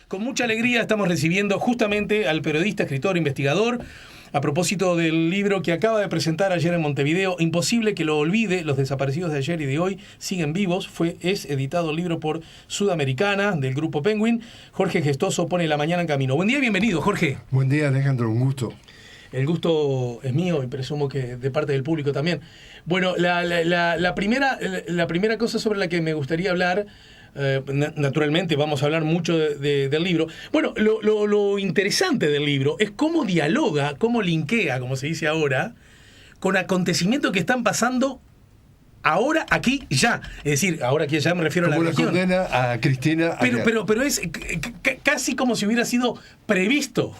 Con mucha alegría estamos recibiendo justamente al periodista, escritor, investigador, a propósito del libro que acaba de presentar ayer en Montevideo, Imposible que lo olvide, los desaparecidos de ayer y de hoy siguen vivos. Es editado el libro por Sudamericana, del Grupo Penguin. Jorge Gestoso pone la mañana en camino. Buen día, bienvenido, Jorge. Buen día, Alejandro, un gusto. El gusto es mío y presumo que de parte del público también. Bueno, la primera cosa sobre la que me gustaría hablar, naturalmente vamos a hablar mucho del libro. Bueno, lo interesante del libro es cómo dialoga, cómo linkea, como se dice ahora, con acontecimientos que están pasando ahora, aquí, ya. Es decir, ahora aquí ya me refiero como a la región. Como la condena a Cristina. Pero es casi como si hubiera sido previsto,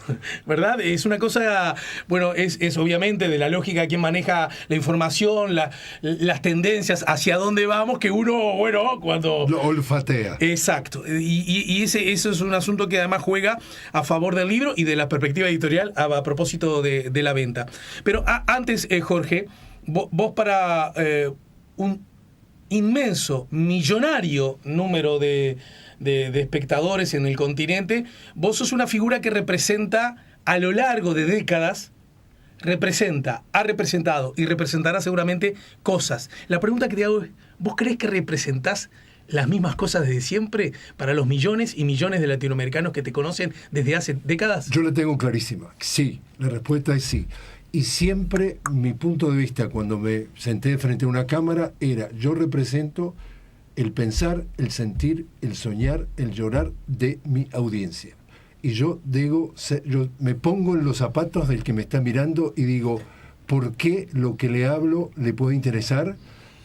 ¿verdad? Es una cosa, bueno, es obviamente de la lógica quien maneja la información, las tendencias, hacia dónde vamos, que uno, bueno, cuando... lo olfatea. Exacto. Y eso es un asunto que además juega a favor del libro y de la perspectiva editorial a propósito de la venta. Pero antes, Jorge, vos para... un inmenso, millonario número de espectadores en el continente, vos sos una figura que representa a lo largo de décadas, ha representado y representará seguramente cosas. La pregunta que te hago es, ¿vos creés que representás las mismas cosas desde siempre para los millones y millones de latinoamericanos que te conocen desde hace décadas? Yo la tengo clarísima, sí, la respuesta es sí. Y siempre mi punto de vista cuando me senté frente a una cámara era: yo represento el pensar, el sentir, el soñar, el llorar de mi audiencia. Y yo me pongo en los zapatos del que me está mirando y digo, ¿por qué lo que le hablo le puede interesar?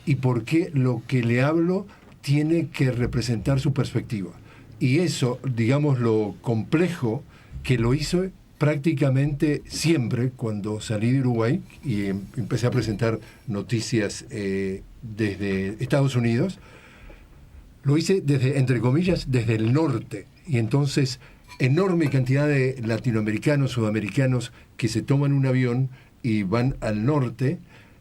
¿Y por qué lo que le hablo tiene que representar su perspectiva? Y eso, digamos, lo complejo que lo hizo prácticamente siempre cuando salí de Uruguay y empecé a presentar noticias desde Estados Unidos, lo hice desde, entre comillas, desde el norte. Y entonces, enorme cantidad de latinoamericanos, sudamericanos que se toman un avión y van al norte,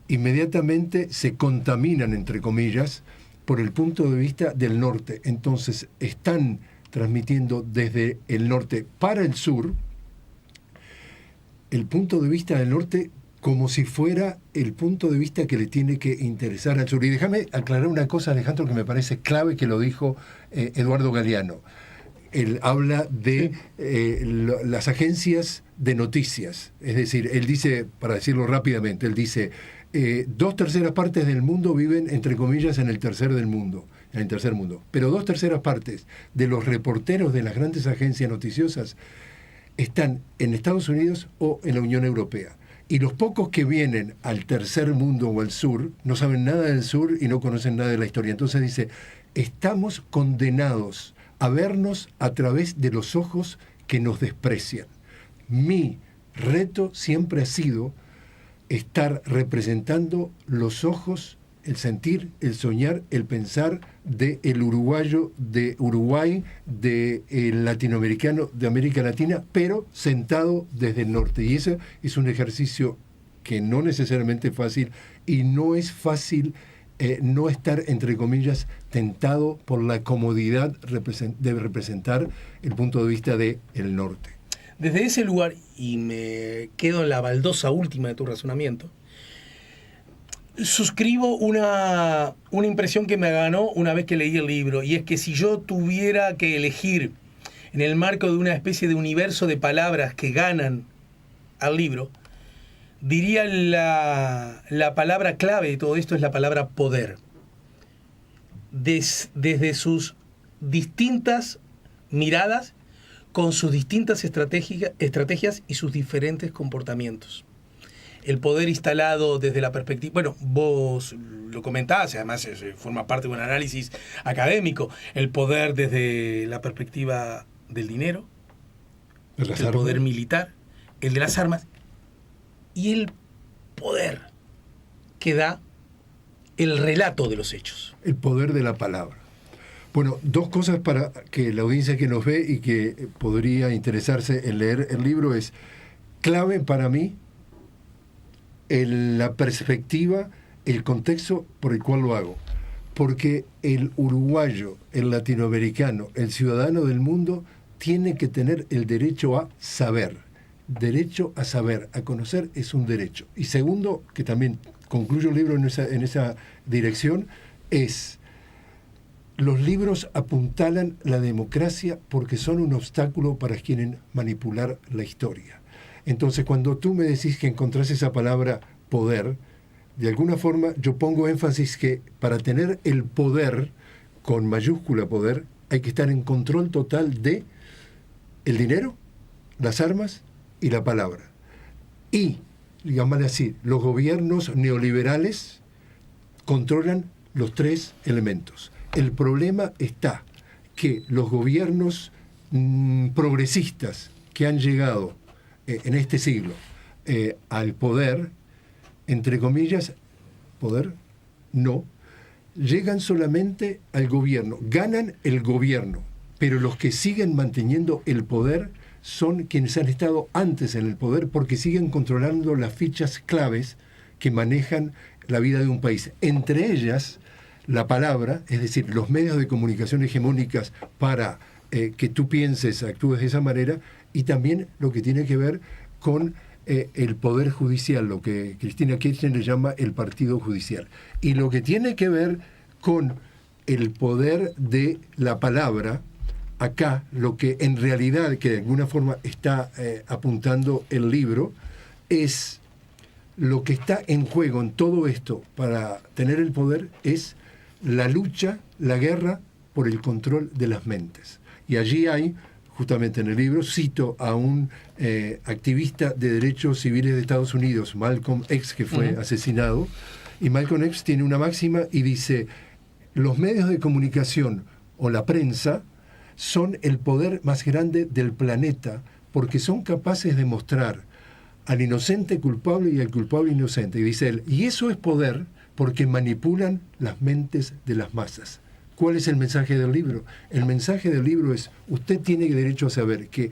inmediatamente se contaminan, entre comillas, por el punto de vista del norte. Entonces, están transmitiendo desde el norte para el sur el punto de vista del norte como si fuera el punto de vista que le tiene que interesar al sur. Y déjame aclarar una cosa, Alejandro, que me parece clave, que lo dijo Eduardo Galeano. Él habla de las agencias de noticias. Es decir, él dice, para decirlo rápidamente, él dice, 2/3 partes del mundo viven, entre comillas, en el tercer mundo. Pero 2/3 partes de los reporteros de las grandes agencias noticiosas están en Estados Unidos o en la Unión Europea. Y los pocos que vienen al tercer mundo o al sur no saben nada del sur y no conocen nada de la historia. Entonces dice, estamos condenados a vernos a través de los ojos que nos desprecian. Mi reto siempre ha sido estar representando los ojos, el sentir, el soñar, el pensar del uruguayo de Uruguay, del latinoamericano de América Latina, pero sentado desde el norte. Y ese es un ejercicio que no necesariamente es fácil, y no es fácil no estar, entre comillas, tentado por la comodidad de representar el punto de vista del norte. Desde ese lugar, y me quedo en la baldosa última de tu razonamiento, suscribo una impresión que me ganó una vez que leí el libro, y es que si yo tuviera que elegir en el marco de una especie de universo de palabras que ganan al libro, diría la palabra clave de todo esto es la palabra poder. Desde sus distintas miradas, con sus distintas estrategias y sus diferentes comportamientos. El poder instalado desde la perspectiva... Bueno, vos lo comentás, además forma parte de un análisis académico. El poder desde la perspectiva del dinero, el poder militar, el de las armas, y el poder que da el relato de los hechos. El poder de la palabra. Bueno, dos cosas para que la audiencia que nos ve y que podría interesarse en leer el libro es clave para mí la perspectiva, el contexto por el cual lo hago. Porque el uruguayo, el latinoamericano, el ciudadano del mundo tiene que tener el derecho a saber. Derecho a saber, a conocer es un derecho. Y segundo, que también concluyo el libro en esa dirección, es: los libros apuntalan la democracia porque son un obstáculo para quienes quieren manipular la historia. Entonces, cuando tú me decís que encontrás esa palabra poder, de alguna forma yo pongo énfasis que para tener el poder, con mayúscula poder, hay que estar en control total de el dinero, las armas y la palabra. Y, digámosle así, los gobiernos neoliberales controlan los tres elementos. El problema está que los gobiernos progresistas que han llegado en este siglo al poder, entre comillas, poder, no, llegan solamente al gobierno, ganan el gobierno, pero los que siguen manteniendo el poder son quienes han estado antes en el poder porque siguen controlando las fichas claves que manejan la vida de un país. Entre ellas, la palabra, es decir, los medios de comunicación hegemónicas para que tú pienses, actúes de esa manera, y también lo que tiene que ver con el poder judicial, lo que Cristina Kirchner le llama el partido judicial. Y lo que tiene que ver con el poder de la palabra, acá lo que en realidad, que de alguna forma está apuntando el libro, es lo que está en juego en todo esto para tener el poder es la lucha, la guerra por el control de las mentes. Y allí hay, justamente en el libro, cito a un activista de derechos civiles de Estados Unidos, Malcolm X, que fue asesinado, y Malcolm X tiene una máxima y dice: los medios de comunicación o la prensa son el poder más grande del planeta porque son capaces de mostrar al inocente culpable y al culpable inocente. Y dice él, y eso es poder porque manipulan las mentes de las masas. ¿Cuál es el mensaje del libro? El mensaje del libro es: usted tiene derecho a saber que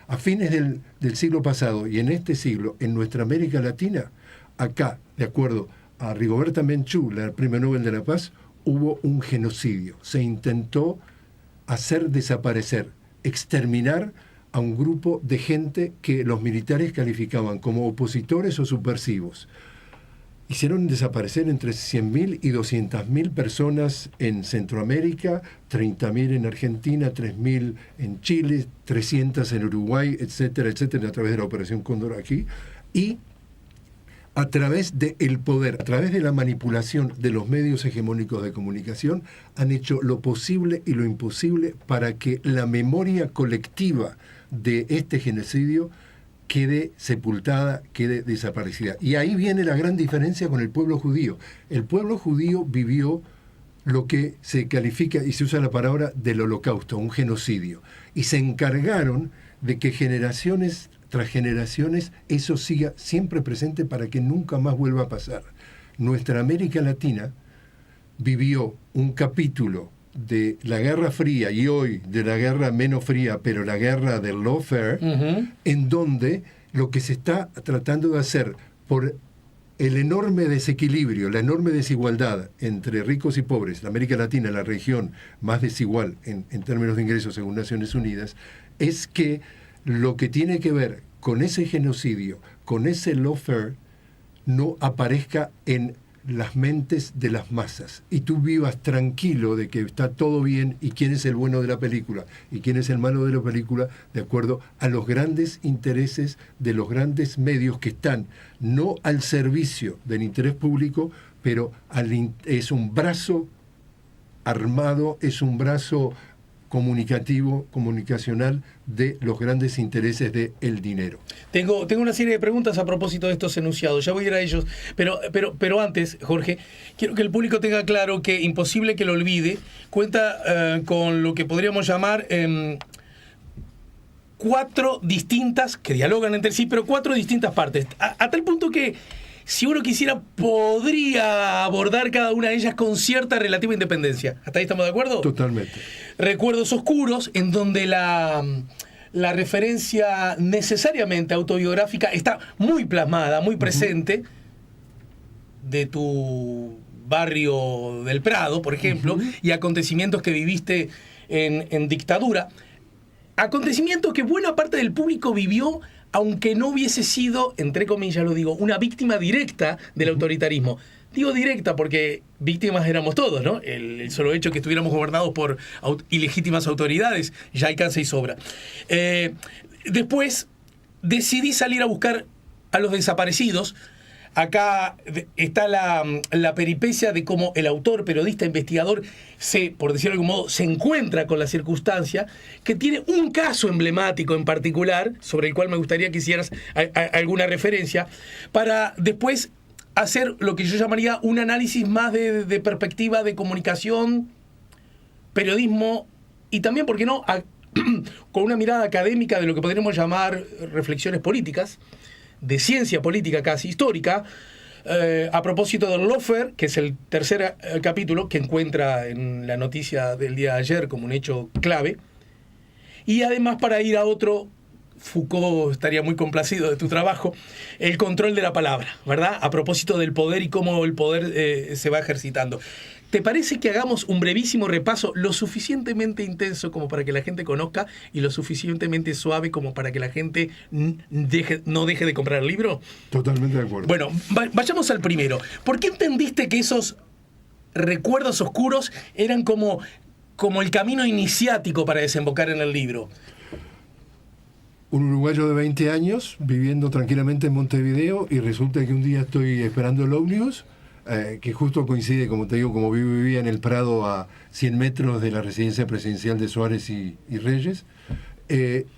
a fines del siglo pasado y en este siglo, en nuestra América Latina, acá, de acuerdo a Rigoberta Menchú, la Premio Nobel de la Paz, hubo un genocidio. Se intentó hacer desaparecer, exterminar a un grupo de gente que los militares calificaban como opositores o subversivos. Hicieron desaparecer entre 100.000 y 200.000 personas en Centroamérica, 30.000 en Argentina, 3.000 en Chile, 300 en Uruguay, etcétera, etcétera, a través de la Operación Cóndor aquí. Y a través del poder, a través de la manipulación de los medios hegemónicos de comunicación, han hecho lo posible y lo imposible para que la memoria colectiva de este genocidio quede sepultada, quede desaparecida. Y ahí viene la gran diferencia con el pueblo judío. El pueblo judío vivió lo que se califica, y se usa la palabra, del holocausto, un genocidio. Y se encargaron de que generaciones tras generaciones eso siga siempre presente para que nunca más vuelva a pasar. Nuestra América Latina vivió un capítulo de la Guerra Fría y hoy de la guerra menos fría, pero la guerra del lawfare, en donde lo que se está tratando de hacer por el enorme desequilibrio, la enorme desigualdad entre ricos y pobres, la América Latina, la región más desigual en términos de ingresos según Naciones Unidas, es que lo que tiene que ver con ese genocidio, con ese lawfare, no aparezca en las mentes de las masas y tú vivas tranquilo de que está todo bien y quién es el bueno de la película y quién es el malo de la película de acuerdo a los grandes intereses de los grandes medios que están no al servicio del interés público, pero es un brazo armado, es un brazo comunicacional de los grandes intereses del dinero. Tengo una serie de preguntas a propósito de estos enunciados, ya voy a ir a ellos, pero antes, Jorge, quiero que el público tenga claro que Imposible que lo olvide cuenta con lo que podríamos llamar 4 distintas, que dialogan entre sí, pero 4 distintas partes, a tal punto que si uno quisiera, podría abordar cada una de ellas con cierta relativa independencia. ¿Hasta ahí estamos de acuerdo? Totalmente. Recuerdos oscuros, en donde la referencia necesariamente autobiográfica está muy plasmada, muy presente, de tu barrio del Prado, por ejemplo, y acontecimientos que viviste en dictadura. acontecimiento que buena parte del público vivió, aunque no hubiese sido, entre comillas lo digo, una víctima directa del autoritarismo. Digo directa porque víctimas éramos todos, ¿no? El solo hecho de que estuviéramos gobernados por ilegítimas autoridades ya alcanza y sobra. Después decidí salir a buscar a los desaparecidos. Acá está la peripecia de cómo el autor, periodista, investigador, por decirlo de algún modo, se encuentra con la circunstancia, que tiene un caso emblemático en particular, sobre el cual me gustaría que hicieras alguna referencia, para después hacer lo que yo llamaría un análisis más de perspectiva de comunicación, periodismo y también, ¿por qué no?, con una mirada académica de lo que podríamos llamar reflexiones políticas, de ciencia política casi histórica, a propósito del lawfare, que es el tercer capítulo que encuentra en la noticia del día de ayer como un hecho clave, y además para ir a otro, Foucault estaría muy complacido de tu trabajo, el control de la palabra, ¿verdad? A propósito del poder y cómo el poder se va ejercitando. ¿Te parece que hagamos un brevísimo repaso, lo suficientemente intenso como para que la gente conozca y lo suficientemente suave como para que la gente no deje de comprar el libro? Totalmente de acuerdo. Bueno, vayamos al primero. ¿Por qué entendiste que esos recuerdos oscuros eran como el camino iniciático para desembocar en el libro? Un uruguayo de 20 años viviendo tranquilamente en Montevideo, y resulta que un día estoy esperando el ómnibus, que justo coincide, como te digo, como vivía en el Prado a 100 metros de la residencia presidencial de Suárez y Reyes,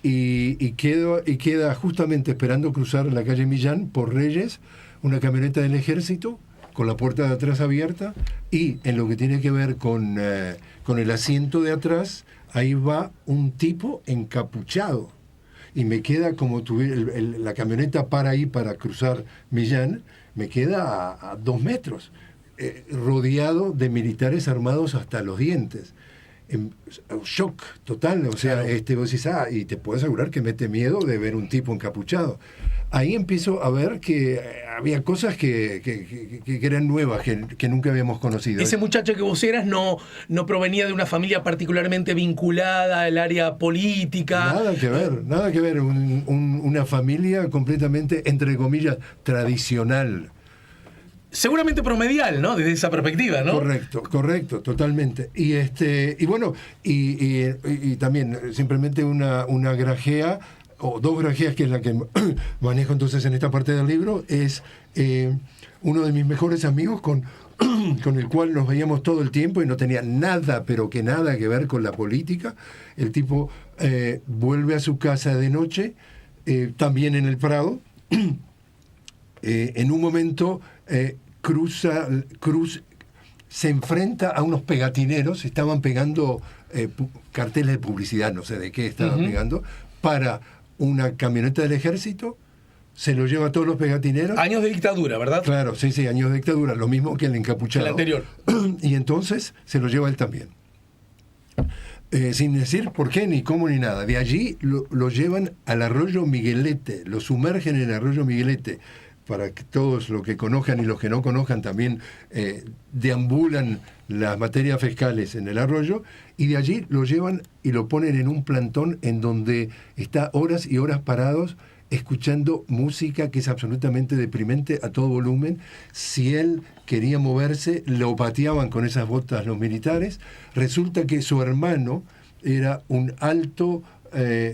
y queda justamente esperando cruzar la calle Millán por Reyes una camioneta del ejército con la puerta de atrás abierta, y en lo que tiene que ver con el asiento de atrás, ahí va un tipo encapuchado. Y me queda como la camioneta para ahí para cruzar Millán, me queda a 2 metros, rodeado de militares armados hasta los dientes. Shock total, o sea, claro. Vos decís, y te puedo asegurar que mete miedo de ver un tipo encapuchado. Ahí empiezo a ver que había cosas que eran nuevas, que nunca habíamos conocido. Ese muchacho que vos eras no provenía de una familia particularmente vinculada al área política. Nada que ver. Una familia completamente, entre comillas, tradicional. Seguramente promedial, ¿no? Desde esa perspectiva, ¿no? Correcto, totalmente. Y bueno, y también simplemente una grajea, o 2 grajeas, que es la que manejo entonces en esta parte del libro, es uno de mis mejores amigos con el cual nos veíamos todo el tiempo y no tenía nada, pero que nada que ver con la política. El tipo vuelve a su casa de noche, también en el Prado, en un momento se enfrenta a unos pegatineros, estaban pegando carteles de publicidad, no sé de qué estaban pegando, para una camioneta del ejército, se lo lleva a todos los pegatineros. Años de dictadura, ¿verdad? Claro, sí, años de dictadura, lo mismo que el encapuchado. El anterior. Y entonces se lo lleva él también. Sin decir por qué, ni cómo, ni nada. De allí lo llevan al arroyo Miguelete, lo sumergen en el arroyo Miguelete, para que todos los que conozcan y los que no conozcan también deambulan las materias fiscales en el arroyo, y de allí lo llevan y lo ponen en un plantón en donde está horas y horas parados escuchando música que es absolutamente deprimente a todo volumen. Si él quería moverse, lo pateaban con esas botas los militares. Resulta que su hermano era un alto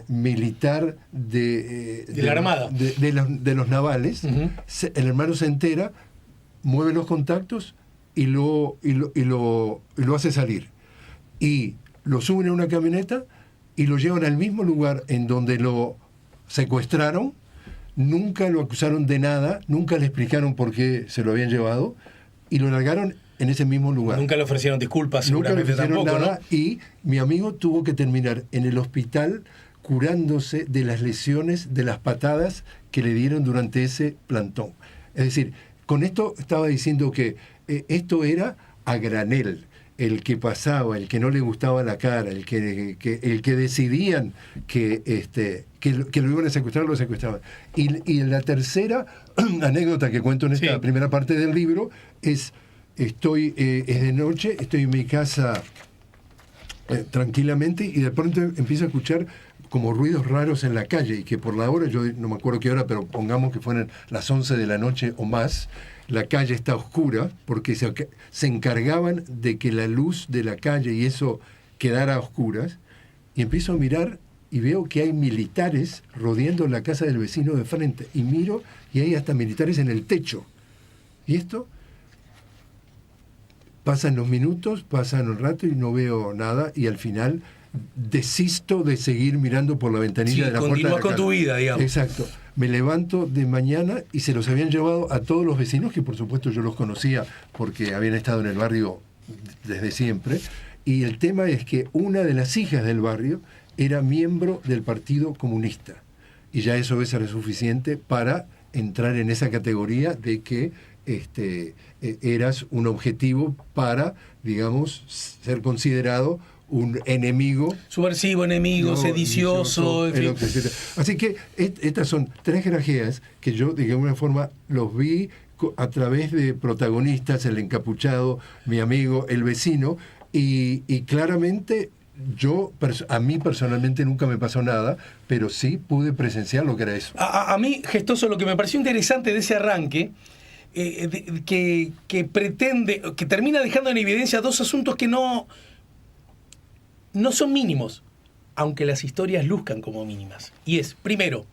militar de la Armada, de los navales. El hermano se entera, mueve los contactos y lo hace salir, y lo suben a una camioneta y lo llevan al mismo lugar en donde lo secuestraron. Nunca lo acusaron de nada, nunca le explicaron por qué se lo habían llevado, y lo largaron en ese mismo lugar. Nunca le ofrecieron disculpas, seguramente. Nunca le ofrecieron tampoco, nada, ¿no? Y mi amigo tuvo que terminar en el hospital curándose de las lesiones, de las patadas que le dieron durante ese plantón. Es decir, con esto estaba diciendo que esto era a granel. El que pasaba, el que no le gustaba la cara, el que decidían que lo iban a secuestrar, lo secuestraban. Y la tercera anécdota que cuento en esta primera parte del libro es de noche, estoy en mi casa tranquilamente, y de pronto empiezo a escuchar como ruidos raros en la calle, y que por la hora, yo no me acuerdo qué hora, pero pongamos que fueran las 11 de la noche o más, la calle está oscura, porque se encargaban de que la luz de la calle y eso quedara a oscuras, y empiezo a mirar y veo que hay militares rodeando la casa del vecino de frente, y miro y hay hasta militares en el techo. Y esto, pasan los minutos, pasan un rato y no veo nada, y al final desisto de seguir mirando por la ventanilla de la puerta de la casa. Continúas con tu vida, digamos. Exacto. Me levanto de mañana y se los habían llevado a todos los vecinos, que por supuesto yo los conocía porque habían estado en el barrio desde siempre. Y el tema es que una de las hijas del barrio era miembro del Partido Comunista. Y ya eso era suficiente para entrar en esa categoría de que eras un objetivo para, digamos, ser considerado un enemigo. Subversivo, enemigo, sedicioso, en fin. Así que estas son 3 grajeas que yo, de alguna forma, los vi a través de protagonistas, el encapuchado, mi amigo, el vecino, y claramente a mí personalmente nunca me pasó nada, pero sí pude presenciar lo que era eso. A mí, Gestoso, lo que me pareció interesante de ese arranque, que pretende, que termina dejando en evidencia 2 asuntos que no son mínimos, aunque las historias luzcan como mínimas. Y es, primero,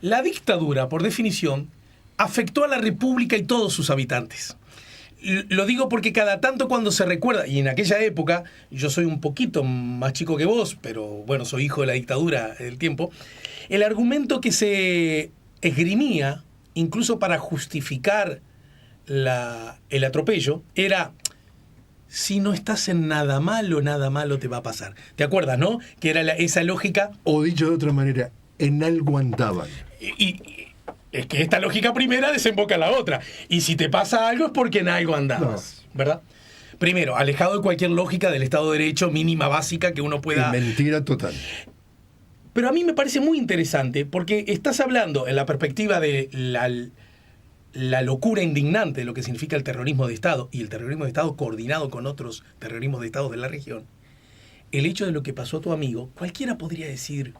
la dictadura, por definición, afectó a la República y todos sus habitantes. Lo digo porque cada tanto cuando se recuerda, y en aquella época, yo soy un poquito más chico que vos, pero bueno, soy hijo de la dictadura del tiempo, el argumento que se esgrimía, incluso para justificar el atropello, era: si no estás en nada malo te va a pasar. ¿Te acuerdas, no? Que era esa lógica. O dicho de otra manera, en algo andaban. Y es que esta lógica primera desemboca en la otra. Y si te pasa algo es porque en algo andabas, ¿verdad? Primero, alejado de cualquier lógica del Estado de Derecho mínima, básica, que uno pueda... Es mentira total. Pero a mí me parece muy interesante porque estás hablando en la perspectiva de la locura indignante de lo que significa el terrorismo de Estado, y el terrorismo de Estado coordinado con otros terrorismos de Estado de la región. El hecho de lo que pasó a tu amigo, cualquiera podría decir,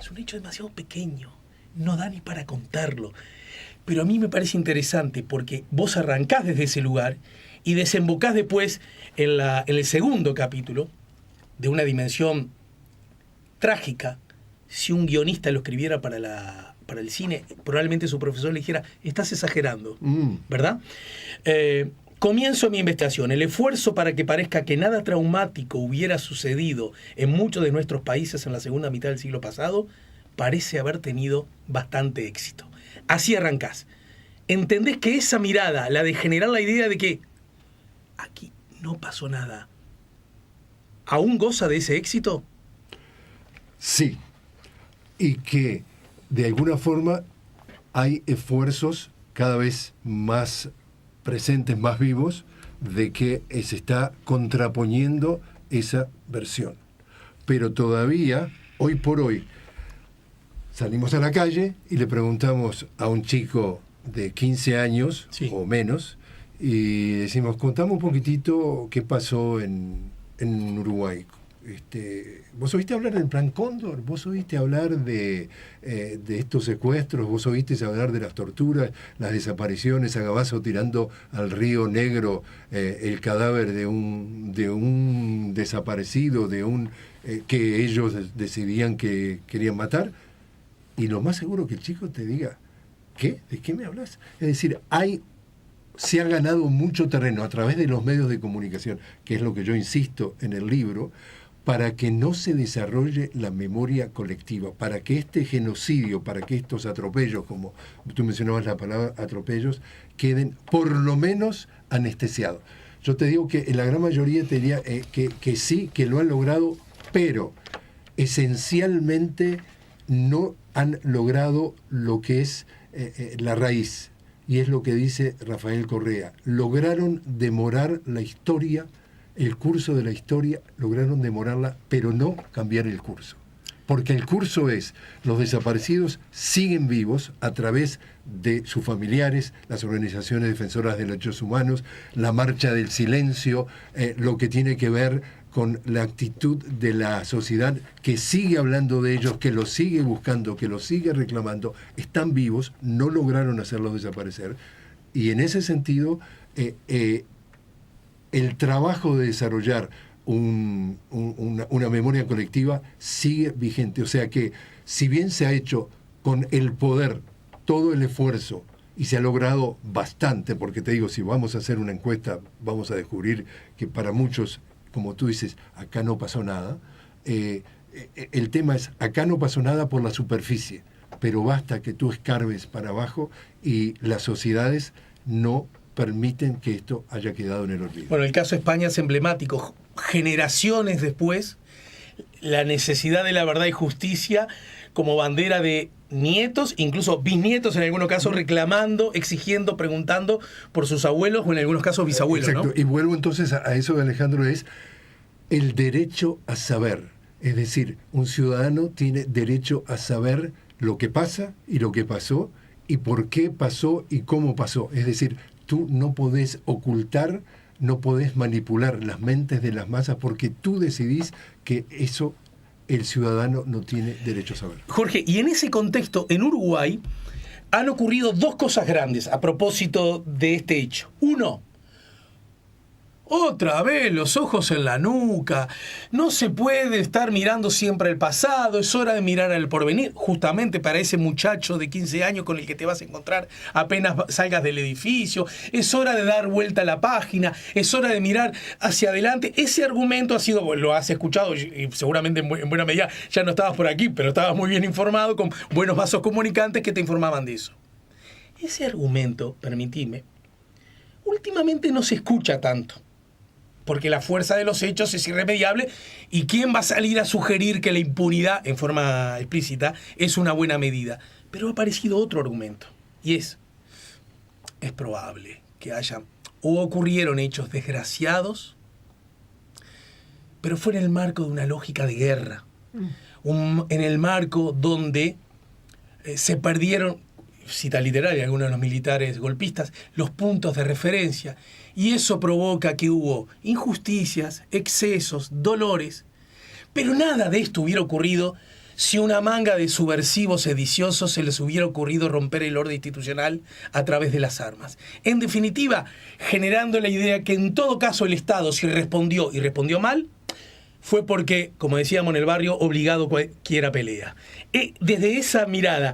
es un hecho demasiado pequeño, no da ni para contarlo. Pero a mí me parece interesante porque vos arrancás desde ese lugar y desembocás después en el segundo capítulo, de una dimensión trágica. Si un guionista lo escribiera para el cine, probablemente su profesor le dijera: estás exagerando, ¿verdad? Comienzo mi investigación. El esfuerzo para que parezca que nada traumático hubiera sucedido en muchos de nuestros países en la segunda mitad del siglo pasado parece haber tenido bastante éxito. Así arrancás. ¿Entendés que esa mirada, la de generar la idea de que aquí no pasó nada, aún goza de ese éxito? Sí. Y que de alguna forma hay esfuerzos cada vez más presentes, más vivos, de que se está contraponiendo esa versión. Pero todavía, hoy por hoy, salimos a la calle y le preguntamos a un chico de 15 años o menos, y decimos: contame un poquitito qué pasó en Uruguay. ¿Vos oíste hablar del Plan Cóndor? ¿Vos oíste hablar de estos secuestros? ¿Vos oíste hablar de las torturas, las desapariciones, a Gabazo tirando al río Negro el cadáver de un desaparecido, que ellos decidían que querían matar? Y lo más seguro que el chico te diga: ¿qué? ¿De qué me hablas? Es decir, se ha ganado mucho terreno a través de los medios de comunicación, que es lo que yo insisto en el libro, para que no se desarrolle la memoria colectiva, para que este genocidio, para que estos atropellos, como tú mencionabas la palabra atropellos, queden por lo menos anestesiados. Yo te digo que en la gran mayoría te diría que sí, que lo han logrado, pero esencialmente no han logrado lo que es la raíz, y es lo que dice Rafael Correa: lograron demorar la historia, el curso de la historia, lograron demorarla, pero no cambiar el curso. porque el curso es, los desaparecidos siguen vivos a través de sus familiares, las organizaciones defensoras de los derechos humanos, la marcha del silencio, lo que tiene que ver con la actitud de la sociedad que sigue hablando de ellos, que los sigue buscando, que los sigue reclamando, están vivos, no lograron hacerlos desaparecer. Y en ese sentido, el trabajo de desarrollar una memoria colectiva sigue vigente. O sea que, si bien se ha hecho con el poder todo el esfuerzo y se ha logrado bastante, porque te digo, si vamos a hacer una encuesta, vamos a descubrir que para muchos, como tú dices, acá no pasó nada. El tema es, acá no pasó nada por la superficie, pero basta que tú escarbes para abajo y las sociedades no permiten que esto haya quedado en el olvido. Bueno, el caso de España es emblemático. Generaciones después, la necesidad de la verdad y justicia como bandera de nietos, incluso bisnietos en algunos casos, reclamando, exigiendo, preguntando por sus abuelos o en algunos casos bisabuelos. Exacto. ¿No? Y vuelvo entonces a eso de Alejandro, es el derecho a saber. Es decir, un ciudadano tiene derecho a saber lo que pasa y lo que pasó y por qué pasó y cómo pasó. Es decir, tú no podés ocultar, no podés manipular las mentes de las masas porque tú decidís que eso el ciudadano no tiene derecho a saber. Jorge, y en ese contexto, en Uruguay, han ocurrido dos cosas grandes a propósito de este hecho. Uno, otra vez los ojos en la nuca. No se puede estar mirando siempre el pasado, es hora de mirar al porvenir. Justamente para ese muchacho de 15 años con el que te vas a encontrar apenas salgas del edificio. Es hora de dar vuelta a la página, es hora de mirar hacia adelante. Ese argumento ha sido, lo has escuchado y seguramente en buena medida ya no estabas por aquí, pero estabas muy bien informado con buenos vasos comunicantes que te informaban de eso. Ese argumento, permitime, últimamente no se escucha tanto. Porque la fuerza de los hechos es irremediable y ¿quién va a salir a sugerir que la impunidad, en forma explícita, es una buena medida? Pero ha aparecido otro argumento y es probable que haya o ocurrieron hechos desgraciados, pero fue en el marco de una lógica de guerra, en el marco donde se perdieron, cita literaria, algunos de los militares golpistas, los puntos de referencia. Y eso provoca que hubo injusticias, excesos, dolores. Pero nada de esto hubiera ocurrido si una manga de subversivos sediciosos se les hubiera ocurrido romper el orden institucional a través de las armas. En definitiva, generando la idea que en todo caso el Estado, si respondió y respondió mal, fue porque, como decíamos en el barrio, obligado cualquiera pelea. Desde esa mirada,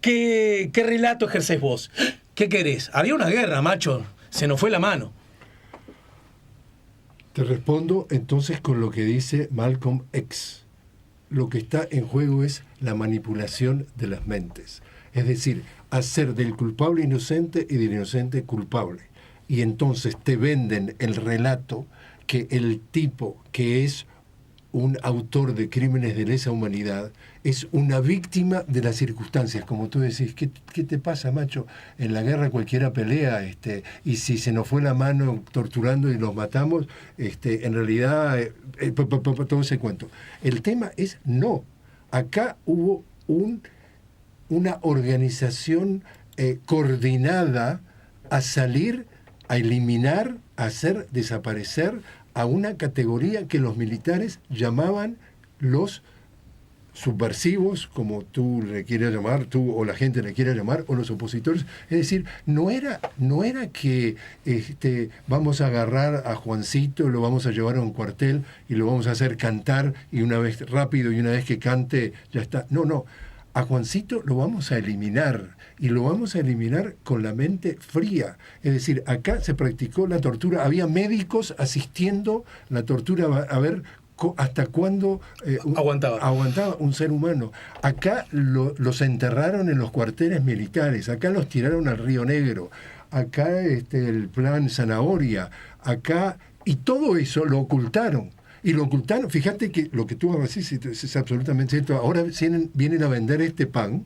¿qué relato ejercés vos? ¿Qué querés? Había una guerra, macho. Se nos fue la mano. Te respondo entonces con lo que dice Malcolm X. Lo que está en juego es la manipulación de las mentes. Es decir, hacer del culpable inocente y del inocente culpable. Y entonces te venden el relato que el tipo que es un autor de crímenes de lesa humanidad es una víctima de las circunstancias, como tú decís. ¿Qué te pasa, macho? En la guerra cualquiera pelea, y si se nos fue la mano torturando y los matamos, en realidad, todo ese cuento. El tema es, no. Acá hubo una organización coordinada a salir, a eliminar, a hacer desaparecer a una categoría que los militares llamaban los subversivos, como tú le quieras llamar, tú o la gente le quiera llamar, o los opositores. Es decir, no era que vamos a agarrar a Juancito, lo vamos a llevar a un cuartel y lo vamos a hacer cantar y una vez rápido y una vez que cante ya está. No. A Juancito lo vamos a eliminar, y lo vamos a eliminar con la mente fría. Es decir, acá se practicó la tortura, había médicos asistiendo la tortura a ver hasta cuándo aguantaba un ser humano. Acá los enterraron en los cuarteles militares, acá los tiraron al Río Negro, acá el plan Zanahoria, acá, y todo eso lo ocultaron. Y lo ocultaron, fíjate que lo que tú decís es absolutamente cierto. Ahora vienen a vender este pan,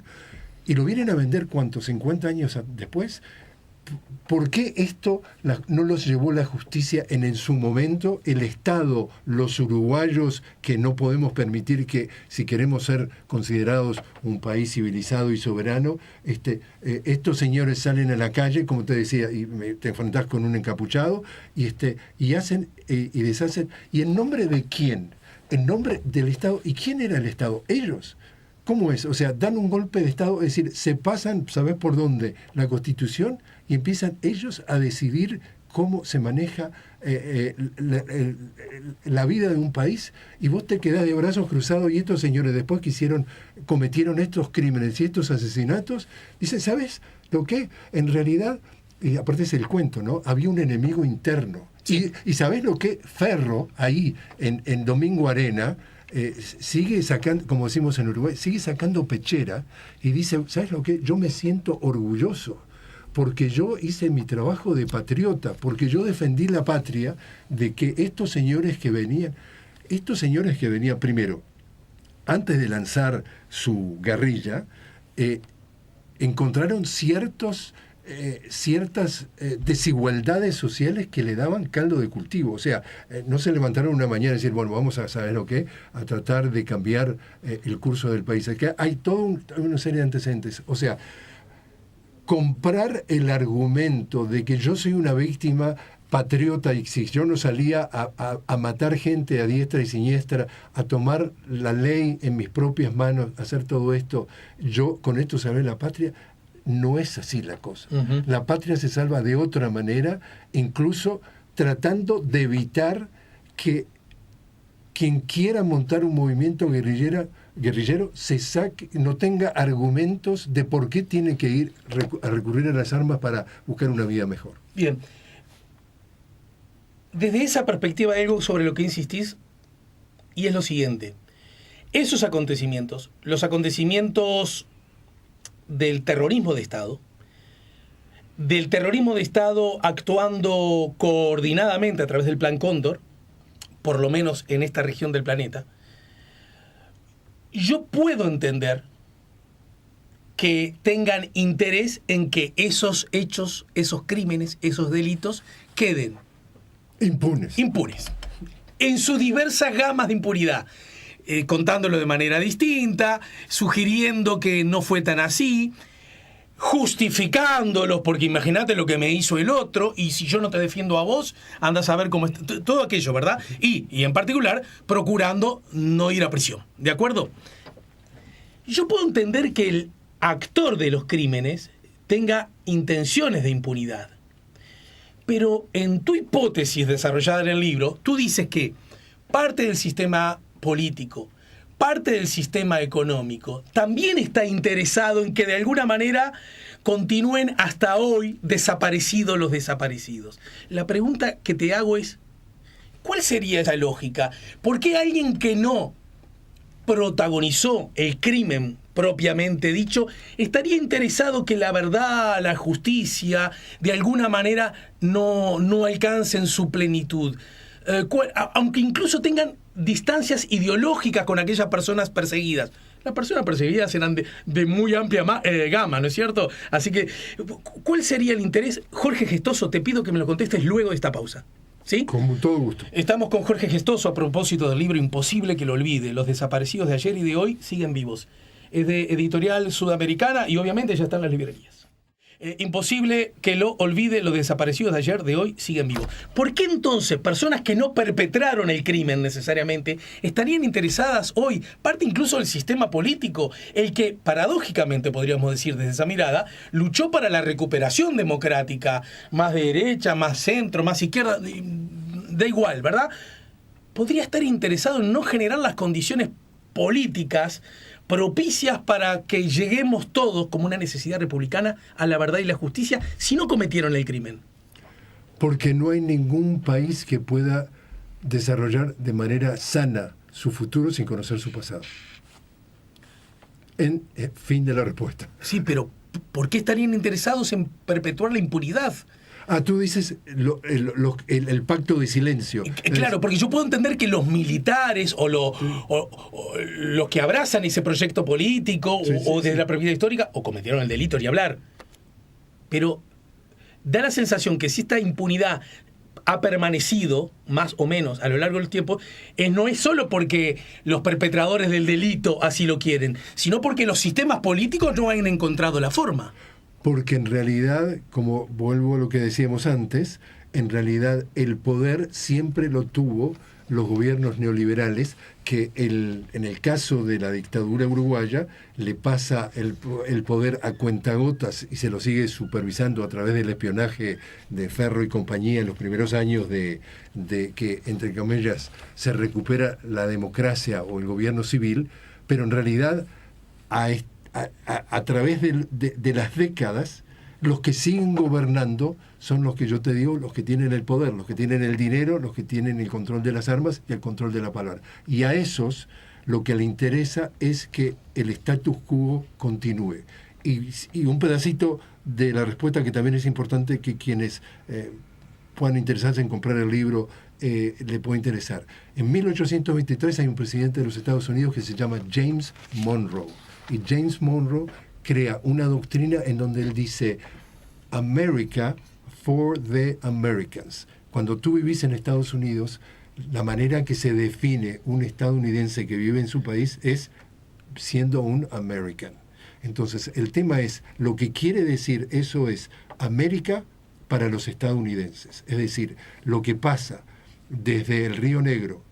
y lo vienen a vender, ¿cuánto? 50 años después, ¿por qué esto no los llevó la justicia en su momento? El Estado, los uruguayos, que no podemos permitir que, si queremos ser considerados un país civilizado y soberano, estos señores salen a la calle, como te decía, y te enfrentás con un encapuchado, y hacen y deshacen. ¿Y en nombre de quién? En nombre del Estado. ¿Y quién era el Estado? Ellos. ¿Cómo es? O sea, dan un golpe de Estado, es decir, se pasan, ¿sabés por dónde? La Constitución, y empiezan ellos a decidir cómo se maneja la vida de un país, y vos te quedás de brazos cruzados, y estos señores después que cometieron estos crímenes y estos asesinatos, dicen, ¿sabes lo que? En realidad, y aparte es el cuento, ¿no? Había un enemigo interno. Sí. Y ¿sabés lo que? Ferro, ahí, en Domingo Arena, sigue sacando, como decimos en Uruguay, sigue sacando pechera y dice, ¿sabes lo que? Yo me siento orgulloso porque yo hice mi trabajo de patriota, porque yo defendí la patria de que estos señores que venían primero, antes de lanzar su guerrilla, encontraron ciertas desigualdades sociales que le daban caldo de cultivo. O sea, no se levantaron una mañana y decir, bueno, vamos a saber lo que, a tratar de cambiar el curso del país. Aquí hay toda una serie de antecedentes. O sea, comprar el argumento de que yo soy una víctima patriota y si yo no salía a matar gente a diestra y siniestra, a tomar la ley en mis propias manos, a hacer todo esto, yo con esto salvé la patria. No es así la cosa. Uh-huh. La patria se salva de otra manera, incluso tratando de evitar que quien quiera montar un movimiento guerrillero no tenga argumentos de por qué tiene que ir a recurrir a las armas para buscar una vida mejor. Bien. Desde esa perspectiva hay algo sobre lo que insistís, y es lo siguiente. Esos acontecimientos, los acontecimientos del terrorismo de Estado actuando coordinadamente a través del Plan Cóndor, por lo menos en esta región del planeta, yo puedo entender que tengan interés en que esos hechos, esos crímenes, esos delitos queden impunes. En sus diversas gamas de impunidad. Contándolo de manera distinta, sugiriendo que no fue tan así, justificándolos, porque imagínate lo que me hizo el otro, y si yo no te defiendo a vos, andas a ver cómo está, todo aquello, ¿verdad? Y en particular, procurando no ir a prisión, ¿de acuerdo? Yo puedo entender que el actor de los crímenes tenga intenciones de impunidad, pero en tu hipótesis desarrollada en el libro, tú dices que parte del sistema político, parte del sistema económico, también está interesado en que de alguna manera continúen hasta hoy desaparecidos los desaparecidos. La pregunta que te hago es, ¿cuál sería esa lógica? ¿Por qué alguien que no protagonizó el crimen propiamente dicho estaría interesado que la verdad, la justicia, de alguna manera no alcancen su plenitud? Aunque incluso tengan distancias ideológicas con aquellas personas perseguidas. Las personas perseguidas eran de muy amplia gama, ¿no es cierto? Así que, ¿cuál sería el interés? Jorge Gestoso, te pido que me lo contestes luego de esta pausa. ¿Sí? Con todo gusto. Estamos con Jorge Gestoso a propósito del libro Imposible que lo olvide. Los desaparecidos de ayer y de hoy siguen vivos. Es de Editorial Sudamericana y obviamente ya está en las librerías. Imposible que lo olvide, los desaparecidos de ayer, de hoy, siguen vivos. ¿Por qué entonces personas que no perpetraron el crimen necesariamente estarían interesadas hoy, parte incluso del sistema político, el que paradójicamente podríamos decir desde esa mirada, luchó para la recuperación democrática, más de derecha, más centro, más izquierda, da igual, ¿verdad? Podría estar interesado en no generar las condiciones políticas propicias para que lleguemos todos, como una necesidad republicana, a la verdad y la justicia, si no cometieron el crimen? Porque no hay ningún país que pueda desarrollar de manera sana su futuro sin conocer su pasado. Fin de la respuesta. Sí, pero ¿por qué estarían interesados en perpetuar la impunidad? Tú dices el pacto de silencio. Claro, porque yo puedo entender que los militares o los que abrazan ese proyecto político o desde la perspectiva histórica o cometieron el delito, ni hablar. Pero da la sensación que si esta impunidad ha permanecido más o menos a lo largo del tiempo, no es solo porque los perpetradores del delito así lo quieren, sino porque los sistemas políticos no han encontrado la forma. Porque en realidad, como vuelvo a lo que decíamos antes, en realidad el poder siempre lo tuvo los gobiernos neoliberales, que en el caso de la dictadura uruguaya le pasa el poder a cuentagotas y se lo sigue supervisando a través del espionaje de Ferro y compañía en los primeros años de que, entre comillas, se recupera la democracia o el gobierno civil, pero en realidad a través de las décadas, los que siguen gobernando son los que yo te digo, los que tienen el poder, los que tienen el dinero, los que tienen el control de las armas y el control de la palabra. Y a esos lo que le interesa es que el status quo continúe. Y un pedacito de la respuesta que también es importante que quienes puedan interesarse en comprar el libro le puede interesar. En 1823 hay un presidente de los Estados Unidos que se llama James Monroe. Y James Monroe crea una doctrina en donde él dice America for the Americans. Cuando tú vivís en Estados Unidos, la manera que se define un estadounidense que vive en su país es siendo un American. Entonces, el tema es, lo que quiere decir eso es América para los estadounidenses. Es decir, lo que pasa desde el Río Negro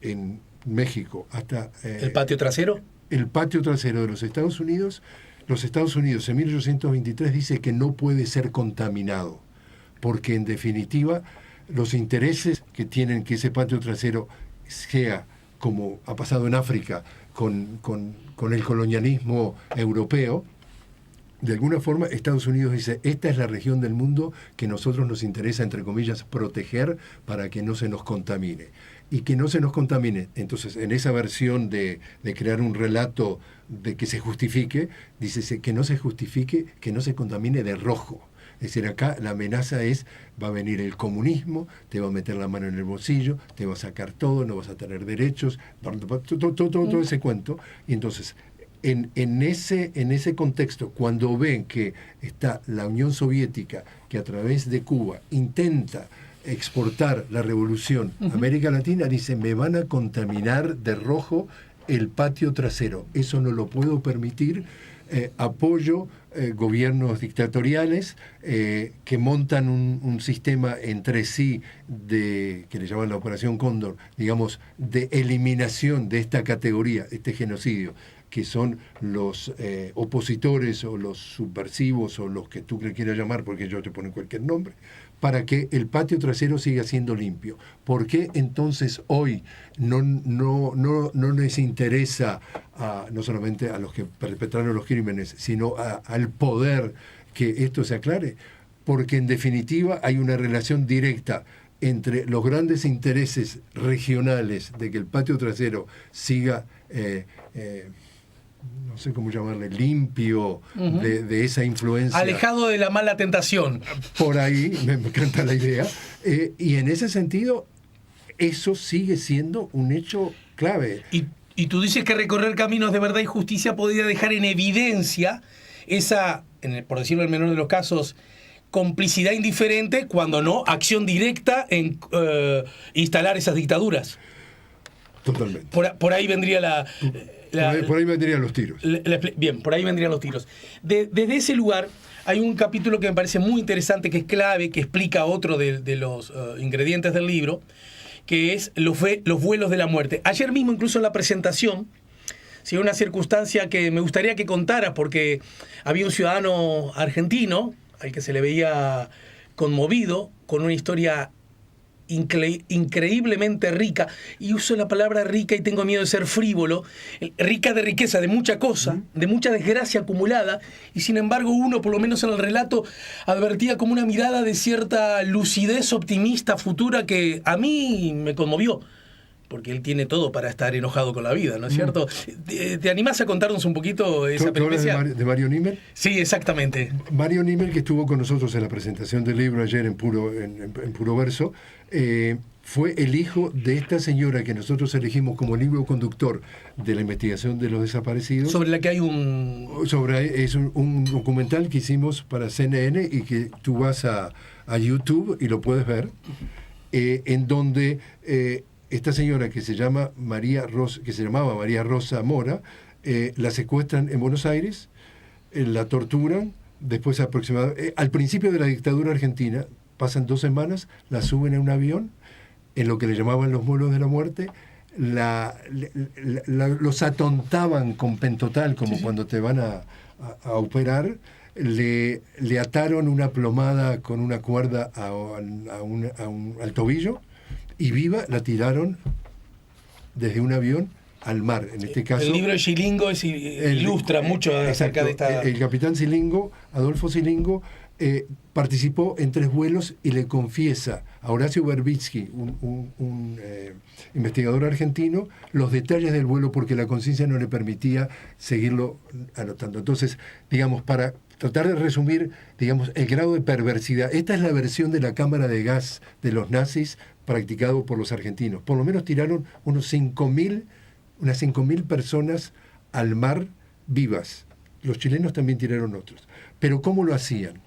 en México hasta... ¿El patio trasero? El patio trasero de los Estados Unidos en 1823 dice que no puede ser contaminado, porque en definitiva los intereses que tienen que ese patio trasero sea, como ha pasado en África con el colonialismo europeo, de alguna forma Estados Unidos dice, esta es la región del mundo que nosotros nos interesa, entre comillas, proteger para que no se nos contamine. Y que no se nos contamine. Entonces, en esa versión de crear un relato de que se justifique, dice que no se justifique, que no se contamine de rojo. Es decir, acá la amenaza es, va a venir el comunismo, te va a meter la mano en el bolsillo, te va a sacar todo, no vas a tener derechos, todo ese cuento. Y entonces, en ese contexto, cuando ven que está la Unión Soviética, que a través de Cuba intenta exportar la revolución a América Latina, dice, me van a contaminar de rojo el patio trasero. Eso no lo puedo permitir. Apoyo gobiernos dictatoriales que montan un sistema entre sí que le llaman la Operación Cóndor, digamos, de eliminación de esta categoría, este genocidio, que son los opositores o los subversivos o los que tú le quieras llamar, porque ellos te ponen cualquier nombre, para que el patio trasero siga siendo limpio. ¿Por qué entonces hoy no les interesa no solamente a los que perpetraron los crímenes, sino al poder que esto se aclare? Porque en definitiva hay una relación directa entre los grandes intereses regionales de que el patio trasero siga no sé cómo llamarle, limpio de esa influencia. Alejado de la mala tentación. Por ahí, me encanta la idea. Y en ese sentido, eso sigue siendo un hecho clave. Y tú dices que recorrer caminos de verdad y justicia podría dejar en evidencia esa, por decirlo en el menor de los casos, complicidad indiferente, cuando no, acción directa en instalar esas dictaduras. Totalmente. Por ahí vendría por ahí vendrían los tiros. Bien, por ahí vendrían los tiros. Desde ese lugar hay un capítulo que me parece muy interesante, que es clave, que explica otro de los ingredientes del libro, que es los vuelos de la muerte. Ayer mismo, incluso en la presentación, se dio una circunstancia que me gustaría que contaras, porque había un ciudadano argentino al que se le veía conmovido, con una historia increíblemente rica, y uso la palabra rica y tengo miedo de ser frívolo, rica de riqueza, de mucha cosa, de mucha desgracia acumulada, y sin embargo uno, por lo menos en el relato, advertía como una mirada de cierta lucidez optimista futura que a mí me conmovió, porque él tiene todo para estar enojado con la vida, ¿no es cierto? ¿Te animás a contarnos un poquito esa peripecia? ¿De Mario Nimmer? Sí, exactamente. Mario Nimmer, que estuvo con nosotros en la presentación del libro ayer en Puro Verso, fue el hijo de esta señora que nosotros elegimos como libro conductor de la investigación de los desaparecidos. Sobre la que hay un... Es un documental que hicimos para CNN y que tú vas a YouTube y lo puedes ver, en donde esta señora que se llamaba María Rosa Mora, la secuestran en Buenos Aires, la torturan, después aproximadamente, al principio de la dictadura argentina, pasan 2 semanas, la suben a un avión, en lo que le llamaban los vuelos de la muerte, los atontaban con pentotal, como cuando te van a operar, le ataron una plomada con una cuerda al tobillo, y viva la tiraron desde un avión al mar. En este caso, el libro de Silingo ilustra mucho acerca de esta... El capitán Silingo, Adolfo Silingo, participó en 3 vuelos y le confiesa a Horacio Verbitsky, un investigador argentino, los detalles del vuelo porque la conciencia no le permitía seguirlo anotando. Entonces, digamos, para tratar de resumir, digamos, el grado de perversidad, esta es la versión de la cámara de gas de los nazis practicado por los argentinos. Por lo menos tiraron unas 5.000 personas al mar vivas. Los chilenos también tiraron otros. Pero ¿cómo lo hacían?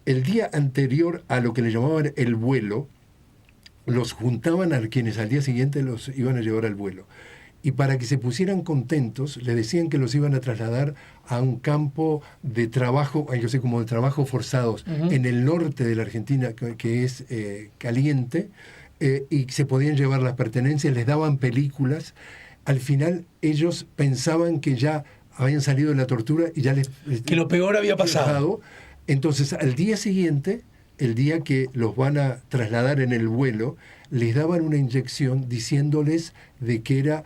El día anterior a lo que le llamaban el vuelo, los juntaban a quienes al día siguiente los iban a llevar al vuelo. Y para que se pusieran contentos, les decían que los iban a trasladar a un campo de trabajo, yo sé, como de trabajo forzados, en el norte de la Argentina, que es caliente, y se podían llevar las pertenencias, les daban películas. Al final ellos pensaban que ya habían salido de la tortura y ya que lo peor había pasado. Entonces, al día siguiente, el día que los van a trasladar en el vuelo, les daban una inyección diciéndoles de que era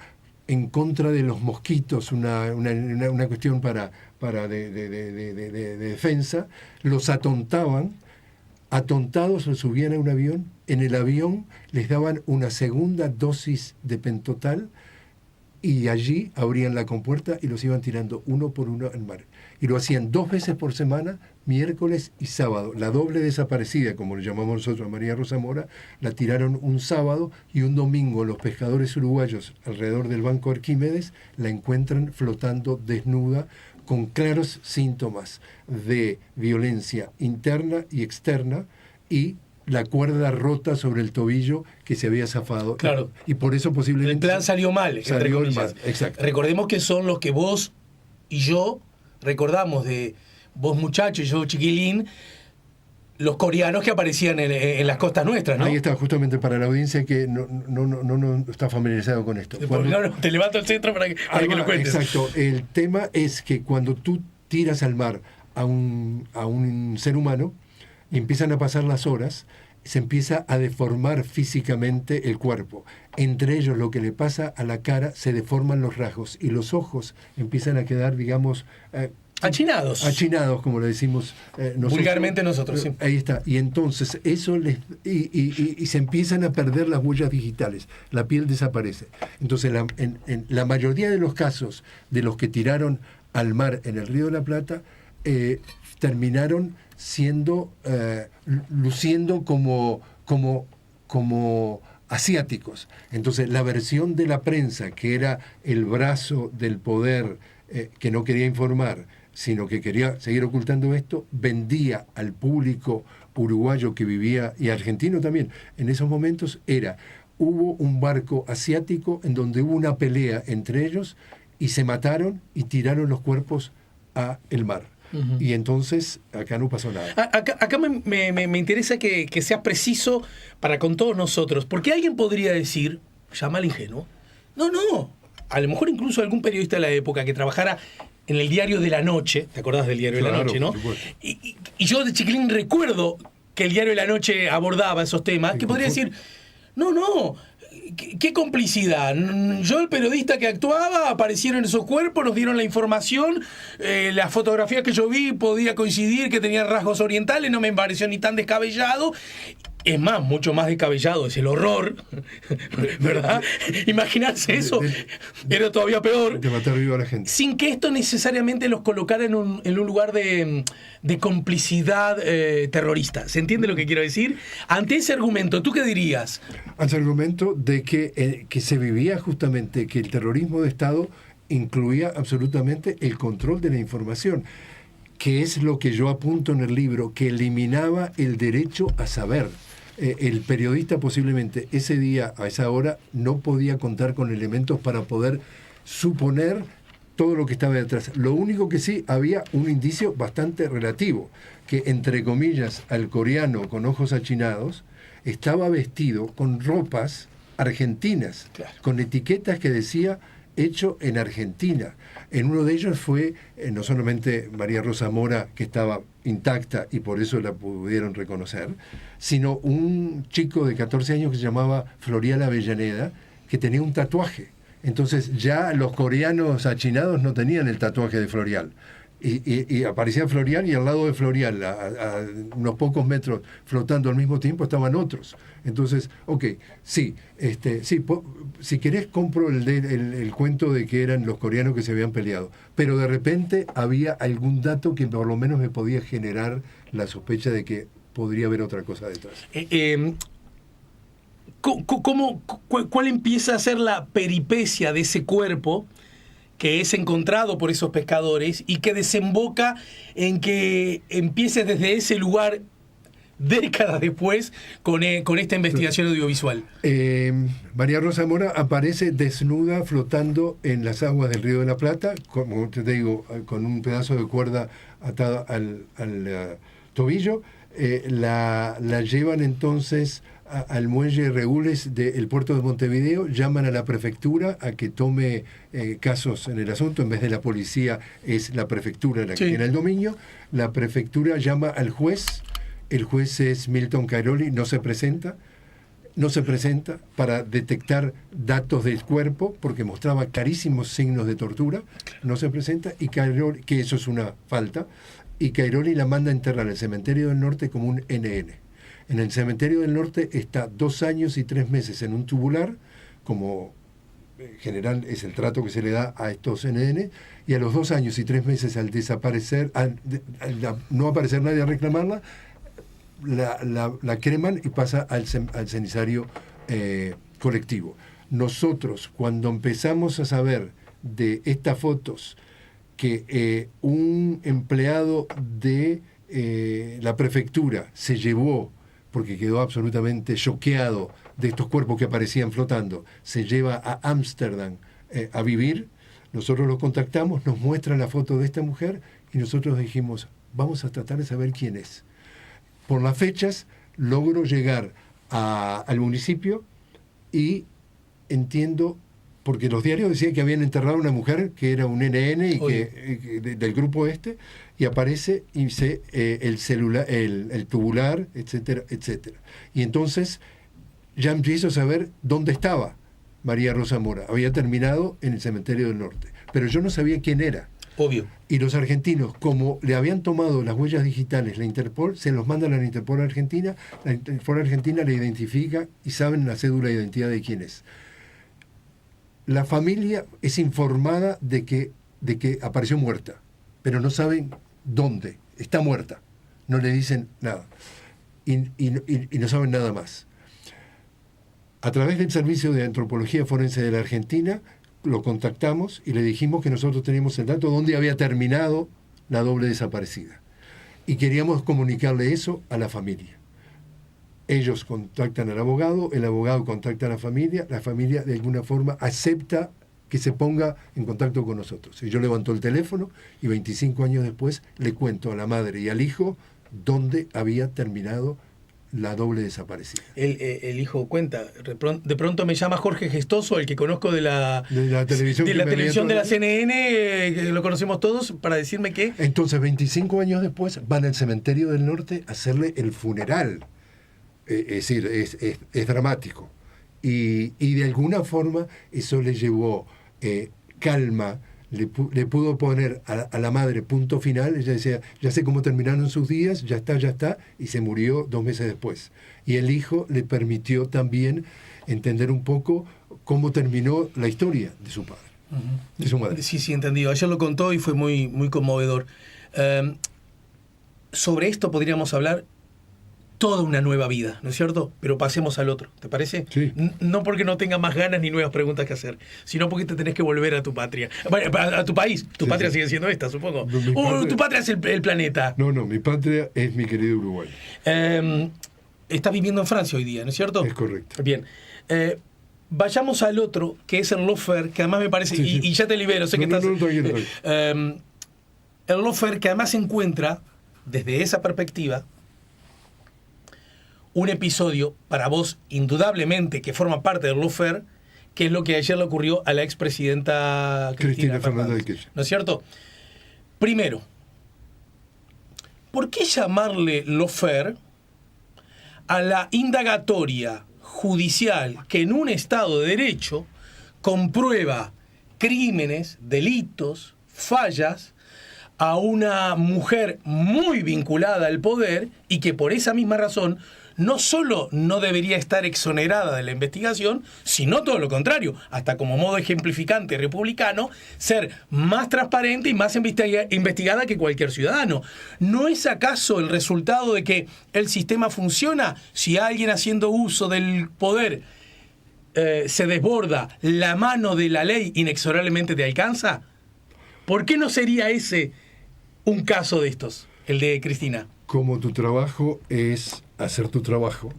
en contra de los mosquitos, una cuestión de defensa. Los atontaban, atontados los subían a un avión, en el avión les daban una segunda dosis de pentotal y allí abrían la compuerta y los iban tirando uno por uno al mar. Y lo hacían 2 veces por semana, miércoles y sábado. La doble desaparecida, como le llamamos nosotros a María Rosa Mora, la tiraron un sábado y un domingo los pescadores uruguayos alrededor del Banco Arquímedes la encuentran flotando desnuda con claros síntomas de violencia interna y externa y la cuerda rota sobre el tobillo que se había zafado. Claro. Y por eso posiblemente... El plan salió mal. Salió mal, exacto. Recordemos que son los que vos y yo recordamos, de vos muchacho y yo chiquilín, los coreanos que aparecían en las costas nuestras, ¿no? Ahí está, justamente para la audiencia que no está familiarizado con esto. Te levanto el centro para que lo cuentes. Exacto. El tema es que cuando tú tiras al mar a un ser humano, y empiezan a pasar las horas, se empieza a deformar físicamente el cuerpo. Entre ellos, lo que le pasa a la cara, se deforman los rasgos y los ojos empiezan a quedar, digamos... achinados. Achinados, como le decimos nosotros. Vulgarmente nosotros, sí. Ahí está. Y entonces eso y se empiezan a perder las huellas digitales. La piel desaparece. Entonces, en la mayoría de los casos de los que tiraron al mar en el Río de la Plata, terminaron luciendo como asiáticos. Entonces, la versión de la prensa, que era el brazo del poder que no quería informar, sino que quería seguir ocultando esto, vendía al público uruguayo que vivía, y argentino también, en esos momentos hubo un barco asiático en donde hubo una pelea entre ellos y se mataron y tiraron los cuerpos a el mar. Uh-huh. Y entonces acá no pasó nada. Acá me interesa que seas preciso para con todos nosotros, porque alguien podría decir, llama al ingenuo, no, a lo mejor incluso algún periodista de la época que trabajara en el Diario de la Noche, ¿te acordás del Diario de la Noche, no? Y yo de chiquilín recuerdo que el Diario de la Noche abordaba esos temas, que podría decir, no, ¿qué complicidad? Yo, el periodista que actuaba, aparecieron esos cuerpos, nos dieron la información, las fotografías que yo vi podía coincidir que tenían rasgos orientales, no me pareció ni tan descabellado. Es más, mucho más descabellado es el horror, ¿verdad? Imaginarse eso era todavía peor. De matar vivo a la gente. Sin que esto necesariamente los colocara en un lugar de complicidad terrorista. ¿Se entiende lo que quiero decir? Ante ese argumento, ¿tú qué dirías? Ante el argumento de que se vivía justamente que el terrorismo de Estado incluía absolutamente el control de la información, que es lo que yo apunto en el libro, que eliminaba el derecho a saber. El periodista posiblemente ese día, a esa hora, no podía contar con elementos para poder suponer todo lo que estaba detrás. Lo único que sí, había un indicio bastante relativo, que entre comillas, al coreano con ojos achinados, estaba vestido con ropas argentinas, claro, con etiquetas que decía hecho en Argentina. En uno de ellos fue no solamente María Rosa Mora, que estaba intacta y por eso la pudieron reconocer, sino un chico de 14 años que se llamaba Florial Avellaneda, que tenía un tatuaje. Entonces ya los coreanos achinados no tenían el tatuaje de Florial. Y aparecía Florial y al lado de Florial, a unos pocos metros, flotando al mismo tiempo, estaban otros. Entonces, sí, si querés compro el cuento de que eran los coreanos que se habían peleado, pero de repente había algún dato que por lo menos me podía generar la sospecha de que podría haber otra cosa detrás. ¿Cuál empieza a ser la peripecia de ese cuerpo que es encontrado por esos pescadores y que desemboca en que empiece desde ese lugar décadas después con esta investigación audiovisual? María Rosa Mora aparece desnuda flotando en las aguas del Río de la Plata, como te digo, con un pedazo de cuerda atada al tobillo. La llevan entonces al muelle Regules del puerto de Montevideo, llaman a la prefectura a que tome casos en el asunto. En vez de la policía es la prefectura la que tiene el dominio. La prefectura llama al juez, el juez es Milton Cairoli, no se presenta para detectar datos del cuerpo porque mostraba clarísimos signos de tortura, no se presenta, y Cairoli, que eso es una falta, y Cairoli la manda a enterrar en el cementerio del norte como un NN. En el cementerio del norte está 2 años y 3 meses en un tubular, como en general es el trato que se le da a estos NN, y a los 2 años y 3 meses al desaparecer, al no aparecer nadie a reclamarla, la creman y pasa al cenizario colectivo. Nosotros, cuando empezamos a saber de estas fotos, que un empleado de la prefectura se llevó, porque quedó absolutamente choqueado de estos cuerpos que aparecían flotando, se lleva a Ámsterdam a vivir, nosotros lo contactamos, nos muestran la foto de esta mujer y nosotros dijimos, vamos a tratar de saber quién es. Por las fechas logro llegar al municipio y entiendo, porque los diarios decían que habían enterrado a una mujer que era un NN y del grupo y aparece y dice el celular, el tubular, etcétera, etcétera. Y entonces ya empiezo a saber dónde estaba María Rosa Mora. Había terminado en el cementerio del norte, pero yo no sabía quién era. Obvio. Y los argentinos, como le habían tomado las huellas digitales, la Interpol, se los mandan a la Interpol Argentina, la Interpol Argentina le identifica y saben la cédula de identidad de quién es. La familia es informada de que apareció muerta, pero no saben dónde. Está muerta. No le dicen nada. Y no saben nada más. A través del Servicio de Antropología Forense de la Argentina, lo contactamos y le dijimos que nosotros teníamos el dato dónde había terminado la doble desaparecida. Y queríamos comunicarle eso a la familia. Ellos contactan al abogado, el abogado contacta a la familia de alguna forma acepta que se ponga en contacto con nosotros. Y yo levanto el teléfono y 25 años después le cuento a la madre y al hijo dónde había terminado la doble desaparecida. El hijo cuenta, de pronto me llama Jorge Gestoso, el que conozco de la televisión de la CNN, que lo conocemos todos, para decirme que... Entonces 25 años después van al cementerio del norte a hacerle el funeral. Es decir, es dramático. Y de alguna forma eso le llevó calma, le pudo poner a la madre punto final. Ella decía, ya sé cómo terminaron sus días, ya está, y se murió 2 meses después. Y el hijo le permitió también entender un poco cómo terminó la historia de su padre, de su madre. Sí, entendido. Ayer lo contó y fue muy, muy conmovedor. Sobre esto podríamos hablar toda una nueva vida, ¿no es cierto? Pero pasemos al otro, ¿te parece? Sí. No porque no tenga más ganas ni nuevas preguntas que hacer, sino porque te tenés que volver a tu patria. Bueno, a tu país. Tu patria sigue siendo esta, supongo. Tu patria es el planeta. No, mi patria es mi querido Uruguay. Estás viviendo en Francia hoy día, ¿no es cierto? Es correcto. Bien. Vayamos al otro, que es el Lawfare, que además me parece... Sí. Y ya te libero, sé que estás... Tranquilo. El Lawfare, que además se encuentra, desde esa perspectiva, un episodio para vos, indudablemente, que forma parte del Lawfare, que es lo que ayer le ocurrió a la expresidenta Cristina Fernández de Fernández, Kirchner. ¿no es cierto? Primero, ¿por qué llamarle Lawfare a la indagatoria judicial que en un Estado de Derecho comprueba crímenes, delitos, fallas a una mujer muy vinculada al poder y que por esa misma razón no solo no debería estar exonerada de la investigación, sino todo lo contrario, hasta como modo ejemplificante republicano, ser más transparente y más investigada que cualquier ciudadano? ¿No es acaso el resultado de que el sistema funciona si alguien haciendo uso del poder se desborda, la mano de la ley inexorablemente te alcanza? ¿Por qué no sería ese un caso de estos, el de Cristina? Como tu trabajo es hacer tu trabajo,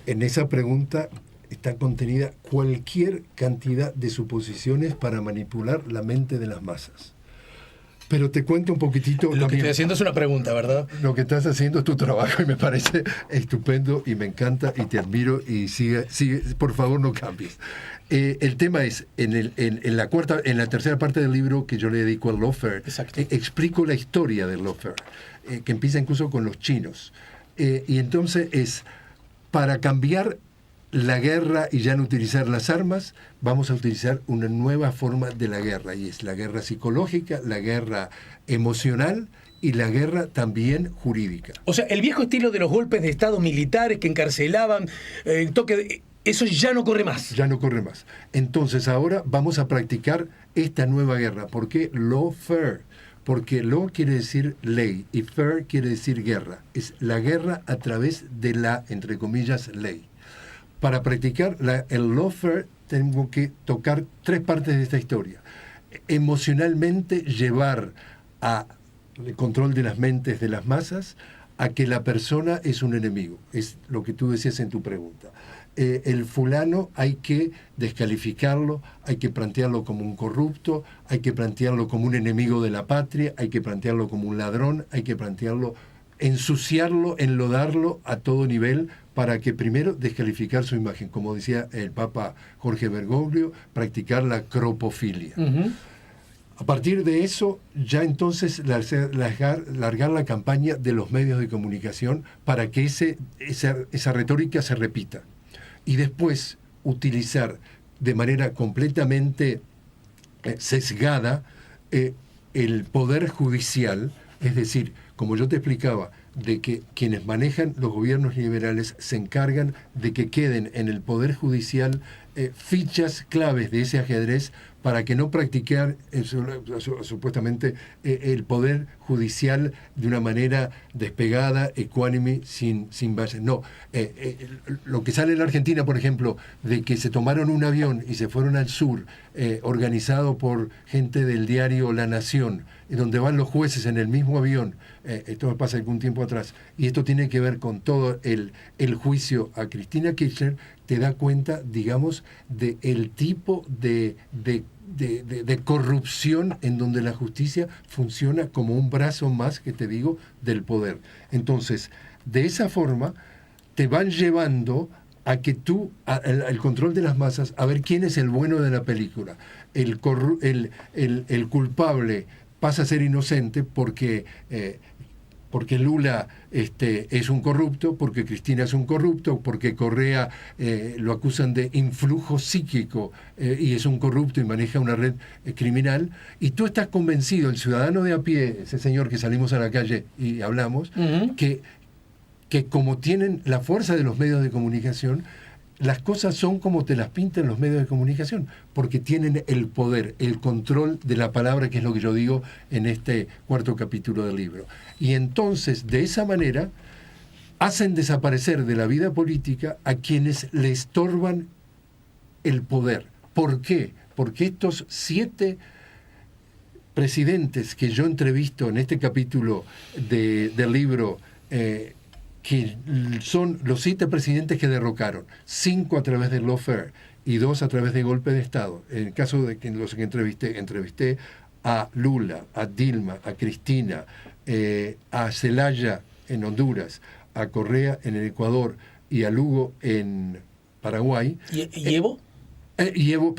en esa pregunta está contenida cualquier cantidad de suposiciones para manipular la mente de las masas. Pero te cuento un poquitito. Lo que estoy haciendo es una pregunta, ¿verdad? Lo que estás haciendo es tu trabajo y me parece estupendo y me encanta y te admiro y sigue, por favor no cambies. El tema es, en la tercera parte del libro que yo le dedico al Lawfare, explico la historia del Lawfare, que empieza incluso con los chinos. Y entonces es, para cambiar la guerra y ya no utilizar las armas, vamos a utilizar una nueva forma de la guerra, y es la guerra psicológica, la guerra emocional y la guerra también jurídica. O sea, el viejo estilo de los golpes de Estado militares que encarcelaban, eso ya no corre más. Ya no corre más. Entonces ahora vamos a practicar esta nueva guerra. ¿Por qué lawfare? Porque law quiere decir ley y fair quiere decir guerra. Es la guerra a través de la, entre comillas, ley. Para practicar el lawfare tengo que tocar 3 partes de esta historia. Emocionalmente llevar al control de las mentes de las masas a que la persona es un enemigo. Es lo que tú decías en tu pregunta. El fulano hay que descalificarlo, hay que plantearlo como un corrupto, hay que plantearlo como un enemigo de la patria, hay que plantearlo como un ladrón, hay que plantearlo, ensuciarlo, enlodarlo a todo nivel para que primero descalificar su imagen, como decía el Papa Jorge Bergoglio, practicar la cropofilia. Uh-huh. A partir de eso, ya entonces largar la campaña de los medios de comunicación para que esa retórica se repita. Y después utilizar de manera completamente sesgada el poder judicial, es decir, como yo te explicaba, de que quienes manejan los gobiernos liberales se encargan de que queden en el poder judicial fichas claves de ese ajedrez para que no practiquen supuestamente el poder judicial de una manera despegada, ecuánime, sin base. No, lo que sale en la Argentina, por ejemplo, de que se tomaron un avión y se fueron al sur, organizado por gente del diario La Nación, donde van los jueces en el mismo avión, esto me pasa algún tiempo atrás, y esto tiene que ver con todo el juicio a Cristina Kirchner, te da cuenta, digamos, del tipo de corrupción en donde la justicia funciona como un brazo más, que te digo, del poder. Entonces, de esa forma, te van llevando a que tú, el control de las masas, a ver quién es el bueno de la película. El culpable pasa a ser inocente porque porque Lula es un corrupto, porque Cristina es un corrupto, porque Correa lo acusan de influjo psíquico y es un corrupto y maneja una red criminal, y tú estás convencido, el ciudadano de a pie, ese señor que salimos a la calle y hablamos, que como tienen la fuerza de los medios de comunicación, las cosas son como te las pintan los medios de comunicación, porque tienen el poder, el control de la palabra, que es lo que yo digo en este cuarto capítulo del libro. Y entonces, de esa manera, hacen desaparecer de la vida política a quienes le estorban el poder. ¿Por qué? Porque estos 7 presidentes que yo entrevisto en este capítulo del libro, que son los 7 presidentes que derrocaron, 5 a través del lawfare y 2 a través de golpe de Estado. En el caso de que los que entrevisté a Lula, a Dilma, a Cristina, a Zelaya en Honduras, a Correa en el Ecuador y a Lugo en Paraguay. ¿Y Evo? Evo,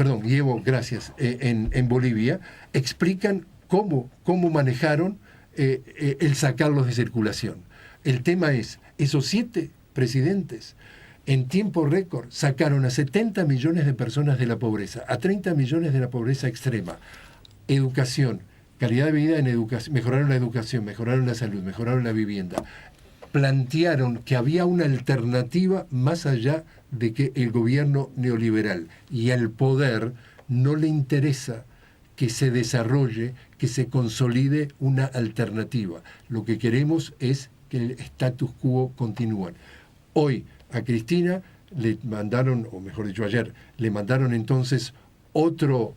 gracias, en Bolivia, explican cómo manejaron el sacarlos de circulación. El tema es, esos 7 presidentes en tiempo récord sacaron a 70 millones de personas de la pobreza, a 30 millones de la pobreza extrema. Educación, calidad de vida en educación, mejoraron la educación, mejoraron la salud, mejoraron la vivienda. Plantearon que había una alternativa más allá de que el gobierno neoliberal y al poder no le interesa que se desarrolle, que se consolide una alternativa. Lo que queremos es que el status quo continúe. Hoy a Cristina le mandaron, o mejor dicho ayer, le mandaron entonces otro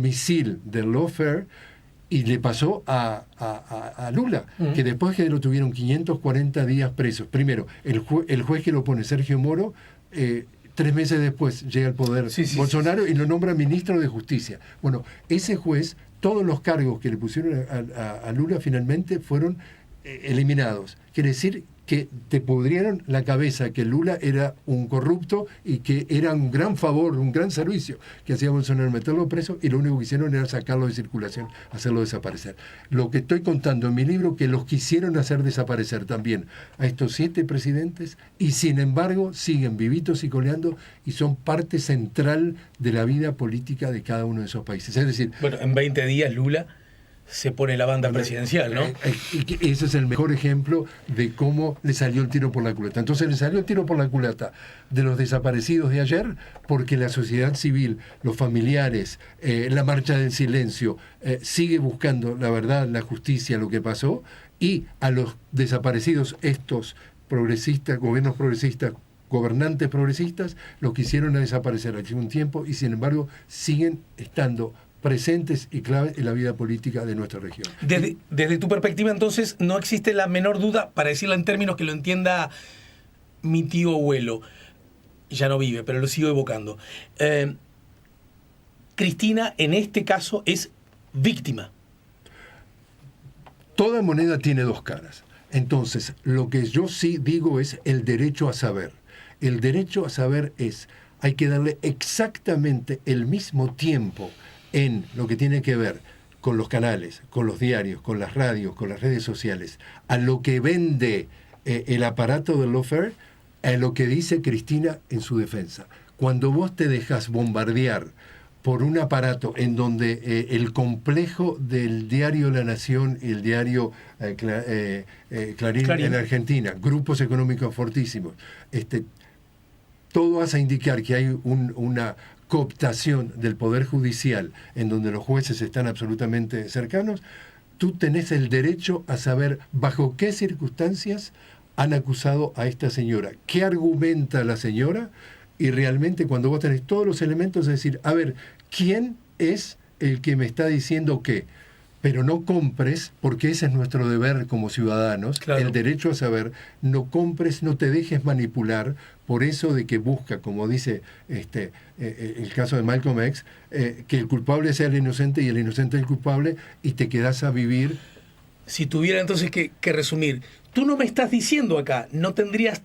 misil del lawfare, y le pasó a Lula, que después que lo tuvieron 540 días presos, primero, el juez que lo pone, Sergio Moro, 3 meses después llega al poder Bolsonaro y lo nombra ministro de Justicia. Bueno, ese juez, todos los cargos que le pusieron a Lula finalmente fueron eliminados. Quiere decir que te pudrieron la cabeza que Lula era un corrupto y que era un gran favor, un gran servicio que hacía Bolsonaro, meterlo preso, y lo único que hicieron era sacarlo de circulación, hacerlo desaparecer. Lo que estoy contando en mi libro, que los quisieron hacer desaparecer también a estos 7 presidentes, y sin embargo siguen vivitos y coleando y son parte central de la vida política de cada uno de esos países. Es decir, bueno, en 20 días Lula se pone la banda presidencial, ¿no? Ese es el mejor ejemplo de cómo le salió el tiro por la culata. Entonces le salió el tiro por la culata de los desaparecidos de ayer, porque la sociedad civil, los familiares, la marcha del silencio, sigue buscando la verdad, la justicia, lo que pasó, y a los desaparecidos, estos progresistas, gobiernos progresistas, gobernantes progresistas, los quisieron desaparecer hace un tiempo, y sin embargo siguen estando presentes y claves en la vida política de nuestra región. Desde tu perspectiva, entonces, no existe la menor duda, para decirlo en términos que lo entienda mi tío abuelo, ya no vive, pero lo sigo evocando. Cristina, en este caso, es víctima. Toda moneda tiene 2 caras. Entonces, lo que yo sí digo es el derecho a saber. El derecho a saber hay que darle exactamente el mismo tiempo en lo que tiene que ver con los canales, con los diarios, con las radios, con las redes sociales, a lo que vende el aparato del lawfare, a lo que dice Cristina en su defensa. Cuando vos te dejas bombardear por un aparato en donde el complejo del diario La Nación y el diario Clarín en Argentina, grupos económicos fortísimos, todo hace indicar que hay una cooptación del Poder Judicial en donde los jueces están absolutamente cercanos, tú tenés el derecho a saber bajo qué circunstancias han acusado a esta señora, qué argumenta la señora, y realmente cuando vos tenés todos los elementos, es decir, a ver, ¿quién es el que me está diciendo qué? Pero no compres, porque ese es nuestro deber como ciudadanos, claro, el derecho a saber, no compres, no te dejes manipular por eso de que busca, como dice el caso de Malcolm X, que el culpable sea el inocente y el inocente el culpable, y te quedas a vivir. Si tuviera entonces que resumir, tú no me estás diciendo acá, no tendrías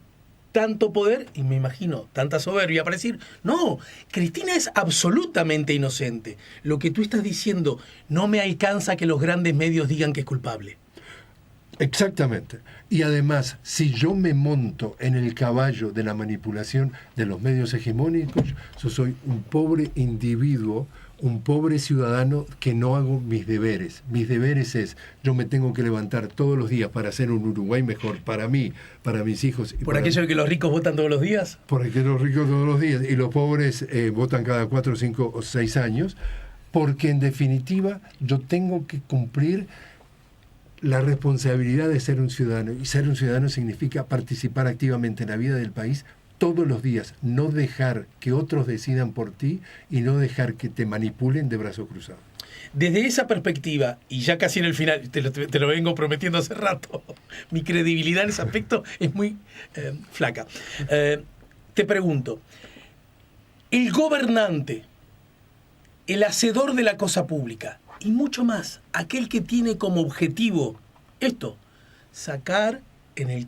tanto poder, y me imagino tanta soberbia para decir, no, Cristina es absolutamente inocente. Lo que tú estás diciendo no me alcanza que los grandes medios digan que es culpable. Exactamente. Y además, si yo me monto en el caballo de la manipulación de los medios hegemónicos, yo soy un pobre individuo, un pobre ciudadano que no hago mis deberes. Mis deberes es, yo me tengo que levantar todos los días para hacer un Uruguay mejor, para mí, para mis hijos. ¿Por aquello de que los ricos votan todos los días? Porque los ricos todos los días y los pobres votan cada 4, 5 o 6 años, porque en definitiva yo tengo que cumplir la responsabilidad de ser un ciudadano. Y ser un ciudadano significa participar activamente en la vida del país todos los días, no dejar que otros decidan por ti y no dejar que te manipulen de brazo cruzado. Desde esa perspectiva, y ya casi en el final, te lo vengo prometiendo hace rato, mi credibilidad en ese aspecto es muy flaca. Te pregunto, el gobernante, el hacedor de la cosa pública, y mucho más, aquel que tiene como objetivo esto, sacar en el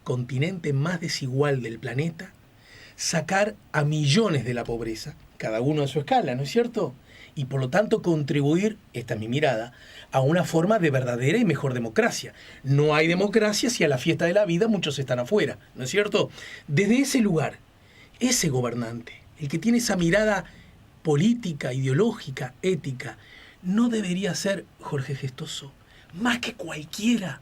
continente más desigual del planeta, sacar a millones de la pobreza, cada uno a su escala, ¿no es cierto? Y por lo tanto contribuir, esta es mi mirada, a una forma de verdadera y mejor democracia. No hay democracia si a la fiesta de la vida muchos están afuera, ¿no es cierto? Desde ese lugar, ese gobernante, el que tiene esa mirada política, ideológica, ética, no debería ser, Jorge Gestoso, más que cualquiera,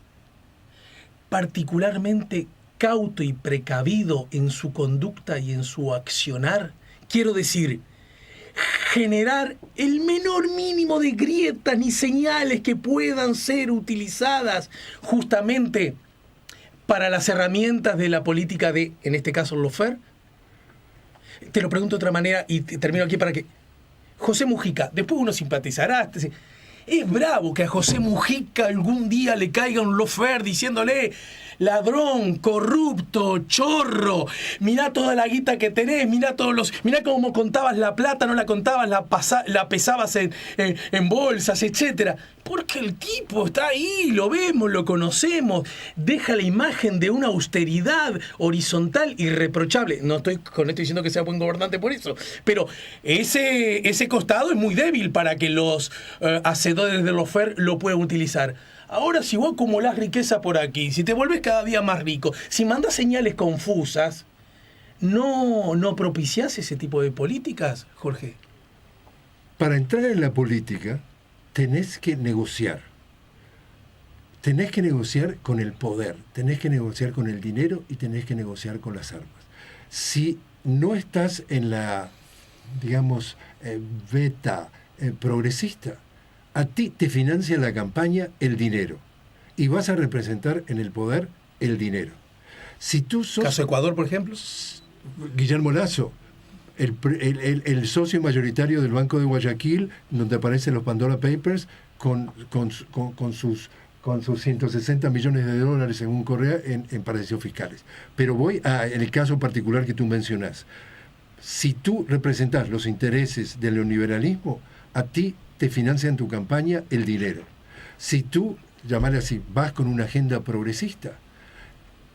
particularmente cauto y precavido en su conducta y en su accionar. Quiero decir, generar el menor mínimo de grietas ni señales que puedan ser utilizadas justamente para las herramientas de la política de, en este caso, el lawfare. Te lo pregunto de otra manera y termino aquí para que... José Mujica, después uno simpatizará. Es bravo que a José Mujica algún día le caiga un lawfare diciéndole: ladrón, corrupto, chorro, mirá toda la guita que tenés, mirá cómo contabas la plata, no la contabas, la pesabas en bolsas, etcétera. Porque el tipo está ahí, lo vemos, lo conocemos, deja la imagen de una austeridad horizontal irreprochable. No estoy con esto diciendo que sea buen gobernante por eso, pero ese costado es muy débil para que los hacedores del lawfare lo puedan utilizar. Ahora, si vos acumulás riqueza por aquí, si te vuelves cada día más rico, si mandas señales confusas, ¿no propiciás ese tipo de políticas, Jorge? Para entrar en la política, tenés que negociar. Tenés que negociar con el poder, tenés que negociar con el dinero y tenés que negociar con las armas. Si no estás en la, digamos, beta progresista, a ti te financia la campaña el dinero y vas a representar en el poder el dinero. Si tú sos... ¿Caso Ecuador, por ejemplo? Guillermo Lasso, el socio mayoritario del Banco de Guayaquil, donde aparecen los Pandora Papers, con sus 160 millones de dólares, según Correa, en paraísos fiscales. Pero voy en el caso particular que tú mencionás. Si tú representas los intereses del neoliberalismo, a ti te financia en tu campaña el dinero. Si tú, llamarle así, vas con una agenda progresista,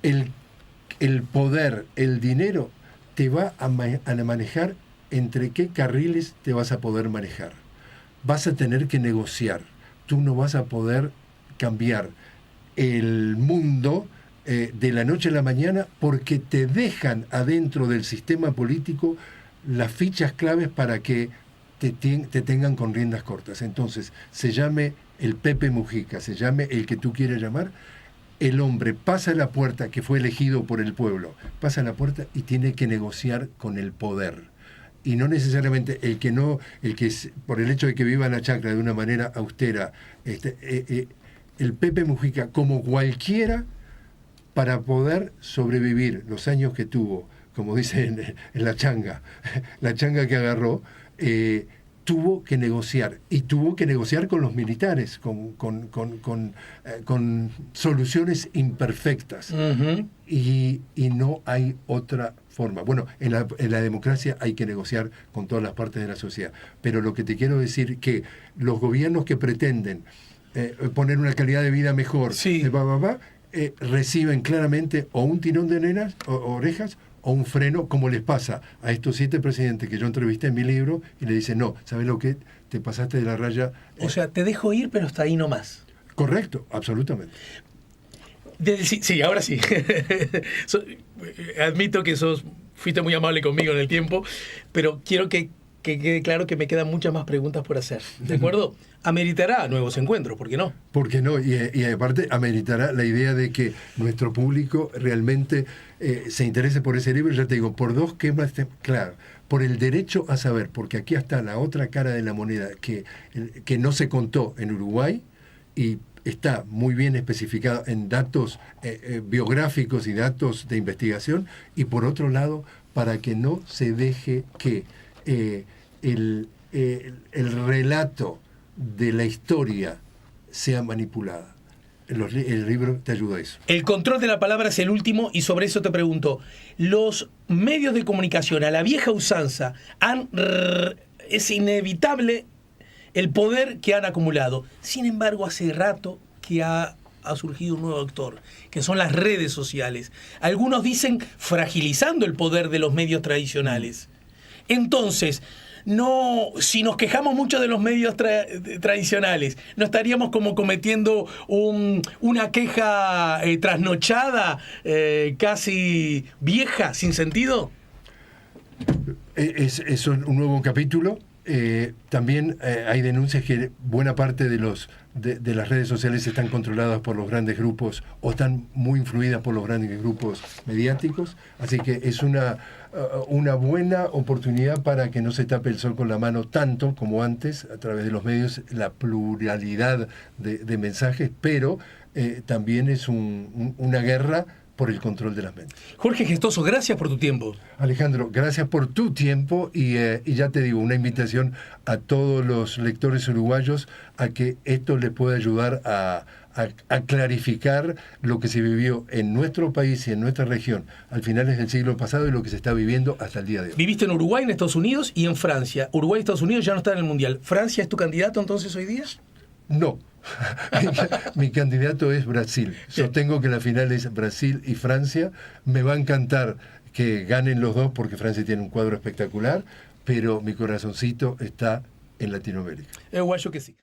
el poder, el dinero, te va a manejar entre qué carriles te vas a poder manejar. Vas a tener que negociar. Tú no vas a poder cambiar el mundo de la noche a la mañana porque te dejan adentro del sistema político las fichas claves para que te tengan con riendas cortas. Entonces, se llame el Pepe Mujica, se llame el que tú quieras llamar, el hombre pasa la puerta, que fue elegido por el pueblo, pasa la puerta y tiene que negociar con el poder. Y no necesariamente por el hecho de que viva en la chacra de una manera austera, el Pepe Mujica, como cualquiera, para poder sobrevivir los años que tuvo, como dicen en la changa que agarró, tuvo que negociar, y tuvo que negociar con los militares, con soluciones imperfectas. Uh-huh. Y no hay otra forma. Bueno, en la democracia hay que negociar con todas las partes de la sociedad, pero lo que te quiero decir es que los gobiernos que pretenden poner una calidad de vida mejor, sí, reciben claramente o un tirón de orejas o un freno, como les pasa a estos 7 presidentes que yo entrevisté en mi libro, y le dicen: no, ¿sabes lo que? Te pasaste de la raya. O sea, te dejo ir, pero hasta ahí nomás. Correcto, absolutamente. Sí, ahora sí. Admito que fuiste muy amable conmigo en el tiempo, pero quiero que quede claro que me quedan muchas más preguntas por hacer. ¿De acuerdo? Ameritará nuevos encuentros, ¿por qué no? ¿Por qué no? Y aparte ameritará la idea de que nuestro público realmente se interese por ese libro, ya te digo, por dos que más claro, por el derecho a saber, porque aquí está la otra cara de la moneda que no se contó en Uruguay y está muy bien especificado en datos biográficos y datos de investigación, y por otro lado, para que no se deje que el relato de la historia sea manipulada. El libro te ayuda a eso. El control de la palabra es el último, y sobre eso te pregunto, los medios de comunicación a la vieja usanza es inevitable el poder que han acumulado. Sin embargo, hace rato que ha surgido un nuevo actor, que son las redes sociales. Algunos dicen fragilizando el poder de los medios tradicionales. Entonces, si nos quejamos mucho de los medios tradicionales, ¿no estaríamos como cometiendo una queja trasnochada, casi vieja, sin sentido? Es un nuevo capítulo. También hay denuncias que buena parte de las redes sociales están controladas por los grandes grupos o están muy influidas por los grandes grupos mediáticos, así que es una buena oportunidad para que no se tape el sol con la mano tanto como antes a través de los medios, la pluralidad de mensajes, pero también es una guerra por el control de las mentes. Jorge Gestoso, gracias por tu tiempo. Alejandro, gracias por tu tiempo y ya te digo, una invitación a todos los lectores uruguayos a que esto les pueda ayudar a clarificar lo que se vivió en nuestro país y en nuestra región al finales del siglo pasado y lo que se está viviendo hasta el día de hoy. Viviste en Uruguay, en Estados Unidos y en Francia. Uruguay y Estados Unidos ya no están en el Mundial. ¿Francia es tu candidato entonces hoy día? No. Mi candidato es Brasil. Sostengo que la final es Brasil y Francia. Me va a encantar que ganen los dos porque Francia tiene un cuadro espectacular, pero mi corazoncito está en Latinoamérica. Guayo que sí.